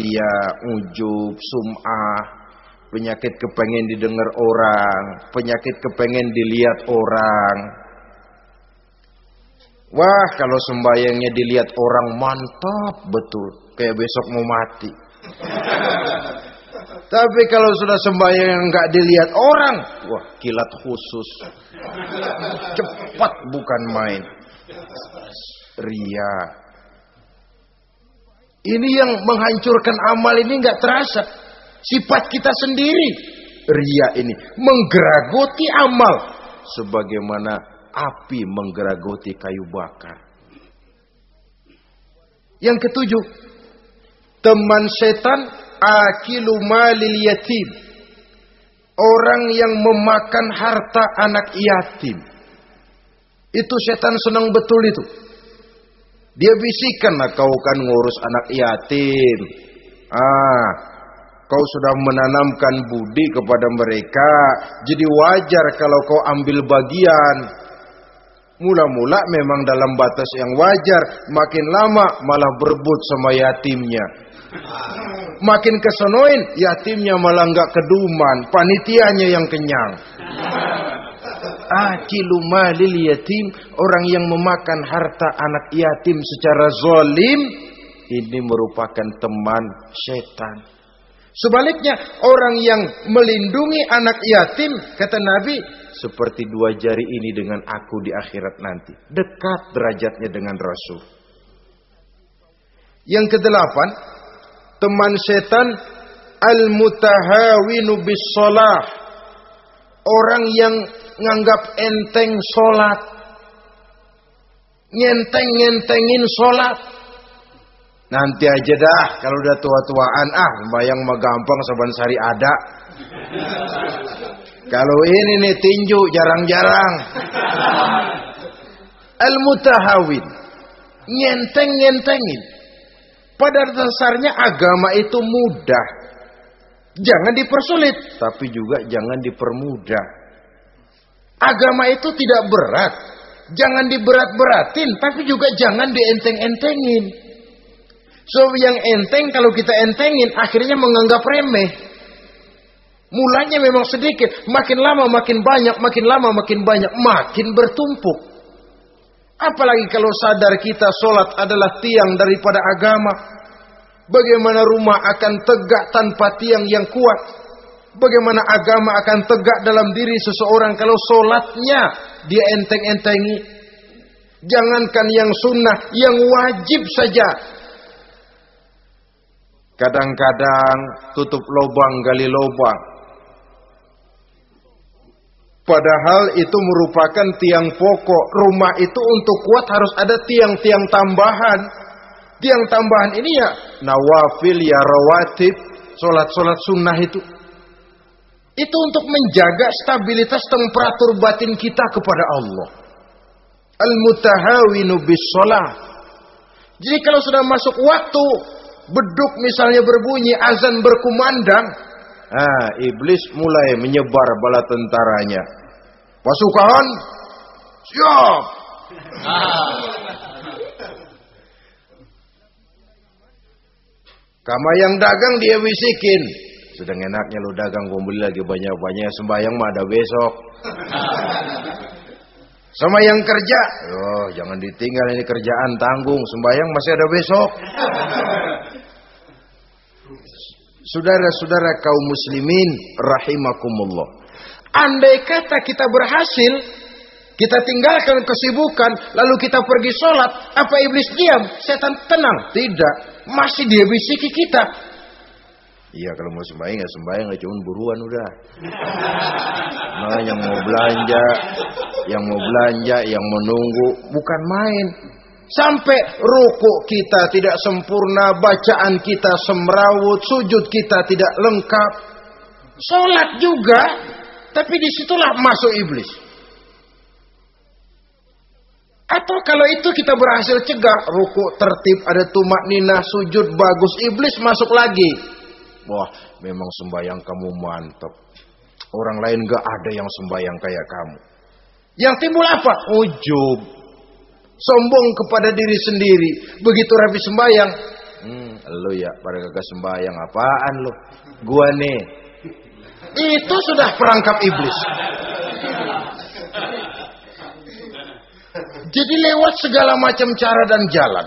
S1: riya, ujub, sum'ah, penyakit kepengen didengar orang, penyakit kepengen dilihat orang. Wah, kalau sembayangnya dilihat orang mantap betul, kayak besok mau mati. Tapi kalau sudah sembahyang nggak dilihat orang, wah kilat khusus, cepat bukan main. Ria. Ini yang menghancurkan amal ini nggak terasa. Sifat kita sendiri. Ria ini menggeragoti amal, sebagaimana api menggeragoti kayu bakar. Yang ketujuh, teman setan akilu malil yatim. Orang yang memakan harta anak yatim. Itu setan senang betul itu. Dia bisikan, kau kan ngurus anak yatim. Kau sudah menanamkan budi kepada mereka. Jadi wajar kalau kau ambil bagian. Mula-mula memang dalam batas yang wajar. Makin lama malah berebut sama yatimnya. Makin kesonoin, yatimnya malah nggak keduman, panitianya yang kenyang. Akilu malil yatim, orang yang memakan harta anak yatim secara zalim, ini merupakan teman setan. Sebaliknya, orang yang melindungi anak yatim, kata Nabi, seperti dua jari ini dengan aku di akhirat nanti. Dekat derajatnya dengan Rasul. Yang kedelapan, teman setan al-mutahawinu bis shalah. Orang yang nganggap enteng sholat, ngenteng-ngentengin sholat. Nanti aja dah, kalau udah tua-tuaan, sembahyang mah gampang, saban sari ada. Kalau ini nih tinju jarang-jarang. Al-mutahawin, ngenteng-ngentengin. Pada dasarnya agama itu mudah. Jangan dipersulit, tapi juga jangan dipermudah. Agama itu tidak berat. Jangan diberat-beratin, tapi juga jangan dienteng-entengin. So yang enteng kalau kita entengin, akhirnya menganggap remeh. Mulanya memang sedikit, makin lama makin banyak, makin lama makin banyak, makin bertumpuk. Apalagi kalau sadar kita sholat adalah tiang daripada agama. Bagaimana rumah akan tegak tanpa tiang yang kuat? Bagaimana agama akan tegak dalam diri seseorang kalau sholatnya dia enteng-entengi? Jangankan yang sunnah, yang wajib saja. Kadang-kadang tutup lubang gali lubang. Padahal itu merupakan tiang pokok. Rumah itu untuk kuat harus ada tiang-tiang tambahan. Tiang tambahan ini ya nawafil, ya rawatib, solat-solat sunnah itu. Itu untuk menjaga stabilitas temperatur batin kita kepada Allah. Al-mutahawinu bis shalah. Jadi kalau sudah masuk waktu, beduk misalnya berbunyi, azan berkumandang, iblis mulai menyebar bala tentaranya. Pasukan, siap. Kama yang dagang dia bisikin, sedang enaknya lu dagang, gua beli lagi banyak-banyak, sembahyang mah ada besok. Sama yang kerja, jangan ditinggal ini kerjaan, tanggung, sembahyang masih ada besok. Saudara-saudara kaum muslimin rahimakumullah. Andai kata kita berhasil, kita tinggalkan kesibukan, lalu kita pergi sholat, apa iblis diam? Setan tenang? Tidak. Masih dia bisiki kita. Iya, kalau mau sembahyang ya sembahyang, cuma buruan udah. Nah, yang mau belanja, yang menunggu, bukan main. Sampai ruku kita tidak sempurna, bacaan kita semrawut, sujud kita tidak lengkap. Sholat juga, tapi disitulah masuk iblis. Atau kalau itu kita berhasil cegah, ruku tertib, ada tumakninah, sujud bagus, iblis masuk lagi. Wah, memang sembahyang kamu mantap. Orang lain gak ada yang sembahyang kayak kamu. Yang timbul apa? Ujub. Sombong kepada diri sendiri. Begitu rapi sembahyang, lu ya pada kagak sembahyang, apaan lu? Gua nih. Itu sudah perangkap iblis. Jadi lewat segala macam cara dan jalan,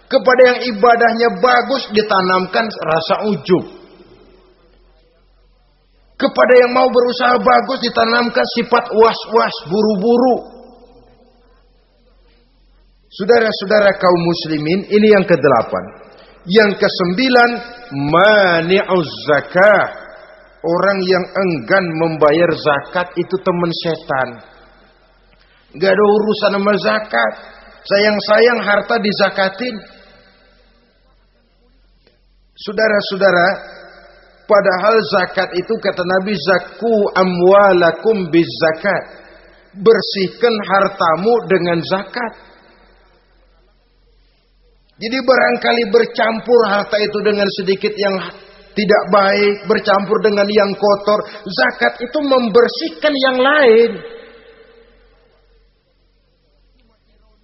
S1: kepada yang ibadahnya bagus ditanamkan rasa ujub. Kepada yang mau berusaha bagus ditanamkan sifat was-was, buru-buru. Saudara-saudara kaum muslimin, ini yang ke-8. Yang ke-9, mani'uz zakah. Orang yang enggan membayar zakat itu teman setan. Gak ada urusan sama zakat. Sayang-sayang harta dizakatin. Saudara-saudara, padahal zakat itu kata Nabi, zakku amwalakum biz zakat. Bersihkan hartamu dengan zakat. Jadi barangkali bercampur harta itu dengan sedikit yang tidak baik, bercampur dengan yang kotor. Zakat itu membersihkan yang lain.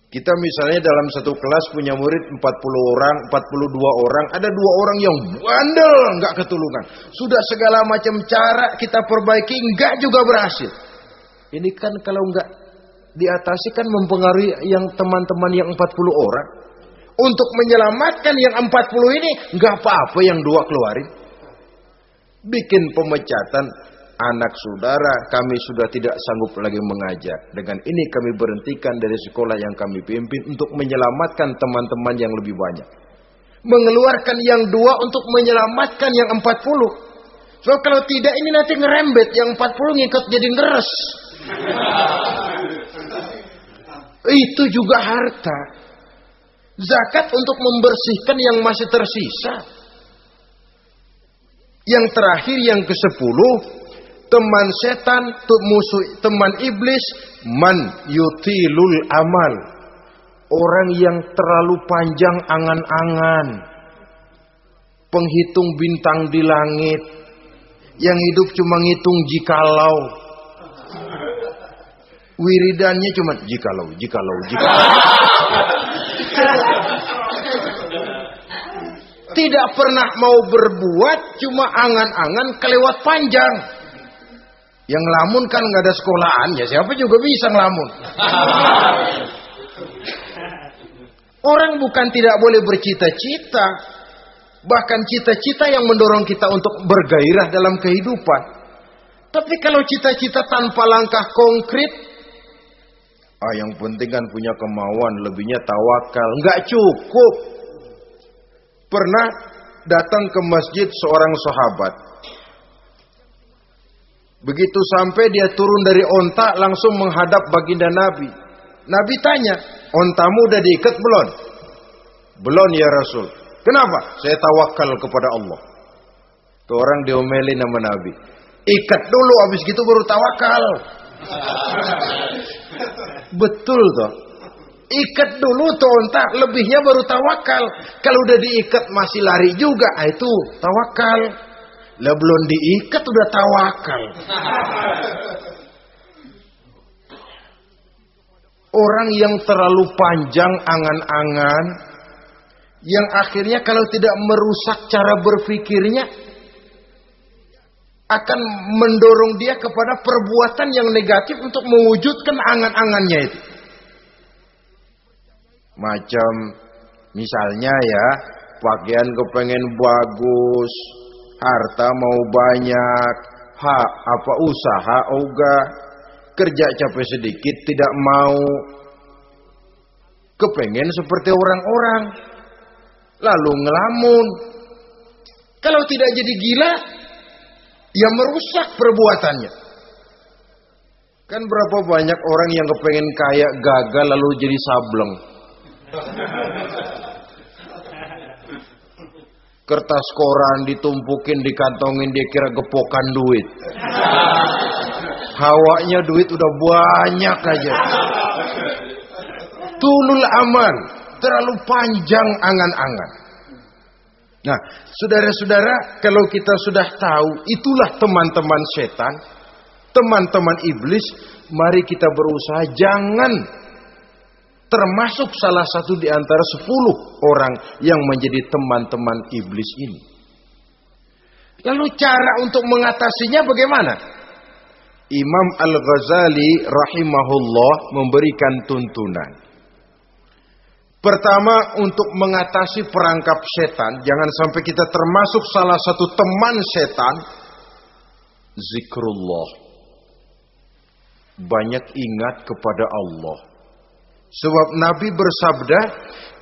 S1: Kita misalnya dalam satu kelas punya murid 40 orang, 42 orang, ada 2 orang yang bandel, nggak ketulungan. Sudah segala macam cara kita perbaiki, nggak juga berhasil. Ini kan kalau nggak diatasi kan mempengaruhi yang teman-teman yang 40 orang. Untuk menyelamatkan yang 40 ini, nggak apa-apa yang 2 keluarin. Bikin pemecatan. Anak saudara, kami sudah tidak sanggup lagi mengajar. Dengan ini kami berhentikan dari sekolah yang kami pimpin untuk menyelamatkan teman-teman yang lebih banyak. Mengeluarkan yang 2 untuk menyelamatkan yang 40. So kalau tidak ini nanti ngerembet, yang 40 ngikut jadi ngeres. Itu juga harta. Zakat untuk membersihkan yang masih tersisa. Yang terakhir yang ke-10, teman setan, musuh, teman iblis, man yutilul amal. Orang yang terlalu panjang angan-angan. Penghitung bintang di langit. Yang hidup cuma ngitung jikalau. Wiridannya cuma jikalau. Tidak pernah mau berbuat, cuma angan-angan kelewat panjang. Yang ngelamun kan nggak ada sekolahan, ya siapa juga bisa ngelamun. Orang bukan tidak boleh bercita-cita, bahkan cita-cita yang mendorong kita untuk bergairah dalam kehidupan. Tapi kalau cita-cita tanpa langkah konkret, yang penting kan punya kemauan, lebihnya tawakal, nggak cukup. Pernah datang ke masjid seorang sahabat. Begitu sampai dia turun dari onta langsung menghadap baginda Nabi. Nabi tanya, ontamu udah diikat belum? Belum ya Rasul. Kenapa? Saya tawakal kepada Allah. Tuh orang diomelin sama Nabi. Ikat dulu, habis gitu baru tawakal. Betul toh. Ikat dulu tuh onta, lebihnya baru tawakal. Kalau udah diikat masih lari juga, itu tawakal. Lah belum diikat udah tawakal. Orang yang terlalu panjang angan-angan, yang akhirnya kalau tidak merusak cara berpikirnya, akan mendorong dia kepada perbuatan yang negatif untuk mewujudkan angan-angannya itu. Macam misalnya ya, pakaian kepengen bagus, harta mau banyak, usaha ogah, kerja capek sedikit tidak mau, kepengen seperti orang-orang, lalu ngelamun. Kalau tidak jadi gila, ya merusak perbuatannya. Kan berapa banyak orang yang kepengen kaya gagal lalu jadi sableng. Kertas koran ditumpukin, dikantongin, dia kira gepokan duit. Hawanya duit udah banyak aja. Tulul aman, terlalu panjang angan-angan. Nah, saudara-saudara, kalau kita sudah tahu itulah teman-teman setan, teman-teman iblis, mari kita berusaha jangan termasuk salah satu di antara 10 orang yang menjadi teman-teman iblis ini. Lalu cara untuk mengatasinya bagaimana? Imam Al-Ghazali rahimahullah memberikan tuntunan. Pertama, untuk mengatasi perangkap setan, jangan sampai kita termasuk salah satu teman setan, zikrullah. Banyak ingat kepada Allah. Sebab Nabi bersabda,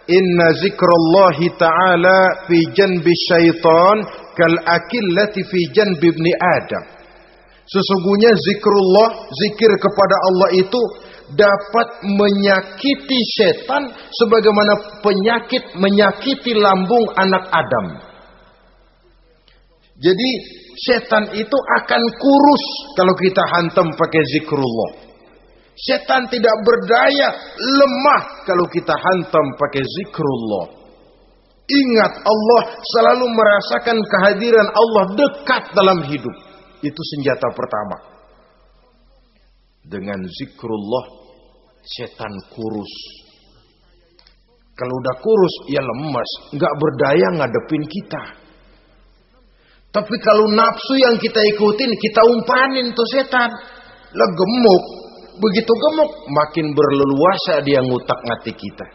S1: inna zikrallahi ta'ala fi janbi syaitan kal akillati fi janbi ibni Adam. Sesungguhnya zikrullah, zikir kepada Allah itu dapat menyakiti setan sebagaimana penyakit menyakiti lambung anak Adam. Jadi setan itu akan kurus kalau kita hantam pakai zikrullah. Setan tidak berdaya, lemah kalau kita hantam pakai zikrullah. Ingat Allah, selalu merasakan kehadiran Allah dekat dalam hidup. Itu senjata pertama. Dengan zikrullah, setan kurus. Kalau udah kurus, ya lemas. Nggak berdaya ngadepin kita. Tapi kalau nafsu yang kita ikutin, kita umpanin tuh setan. Lah gemuk. Begitu gemuk, makin berleluasa dia ngutak-ngatik kita.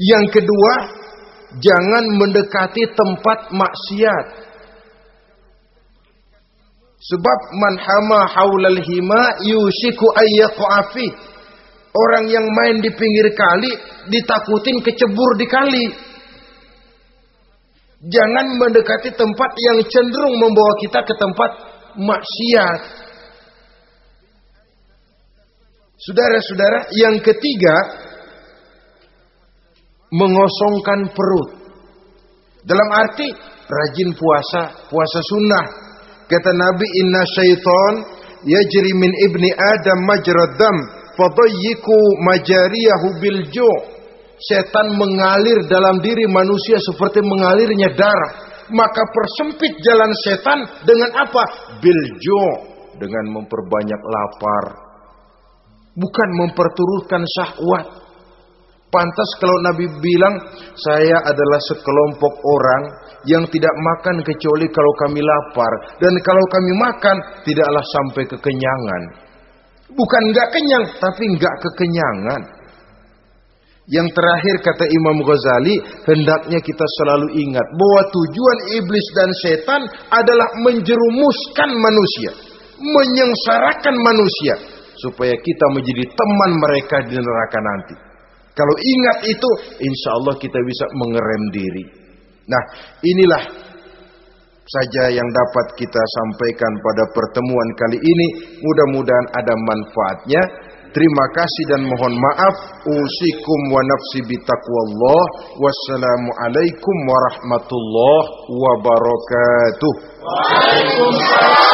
S1: Yang kedua, jangan mendekati tempat maksiat. Sebab man hama haulal hima yusiku ayyaqa fi. Orang yang main di pinggir kali ditakutin kecebur di kali. Jangan mendekati tempat yang cenderung membawa kita ke tempat maksiat. Saudara-saudara, yang ketiga, mengosongkan perut. Dalam arti rajin puasa, puasa sunnah. Kata Nabi, inna syaitan yajri min ibni Adam majrad dam fadayyiku majariyahu bil ju'. Setan mengalir dalam diri manusia seperti mengalirnya darah. Maka persempit jalan setan dengan apa? Bil ju', dengan memperbanyak lapar. Bukan memperturutkan syahwat. Pantas kalau Nabi bilang, saya adalah sekelompok orang yang tidak makan kecuali kalau kami lapar. Dan kalau kami makan, tidaklah sampai kekenyangan. Bukan enggak kenyang, tapi enggak kekenyangan. Yang terakhir kata Imam Ghazali, hendaknya kita selalu ingat bahwa tujuan iblis dan setan adalah menjerumuskan manusia. Menyengsarakan manusia. Supaya kita menjadi teman mereka di neraka nanti. Kalau ingat itu, insya Allah kita bisa mengerem diri. Nah, inilah saja yang dapat kita sampaikan pada pertemuan kali ini. Mudah-mudahan ada manfaatnya. Terima kasih dan mohon maaf. Usikum wa nafsi bitaqwallah. Wassalamualaikum warahmatullahi wabarakatuh.
S2: Waalaikumsalam.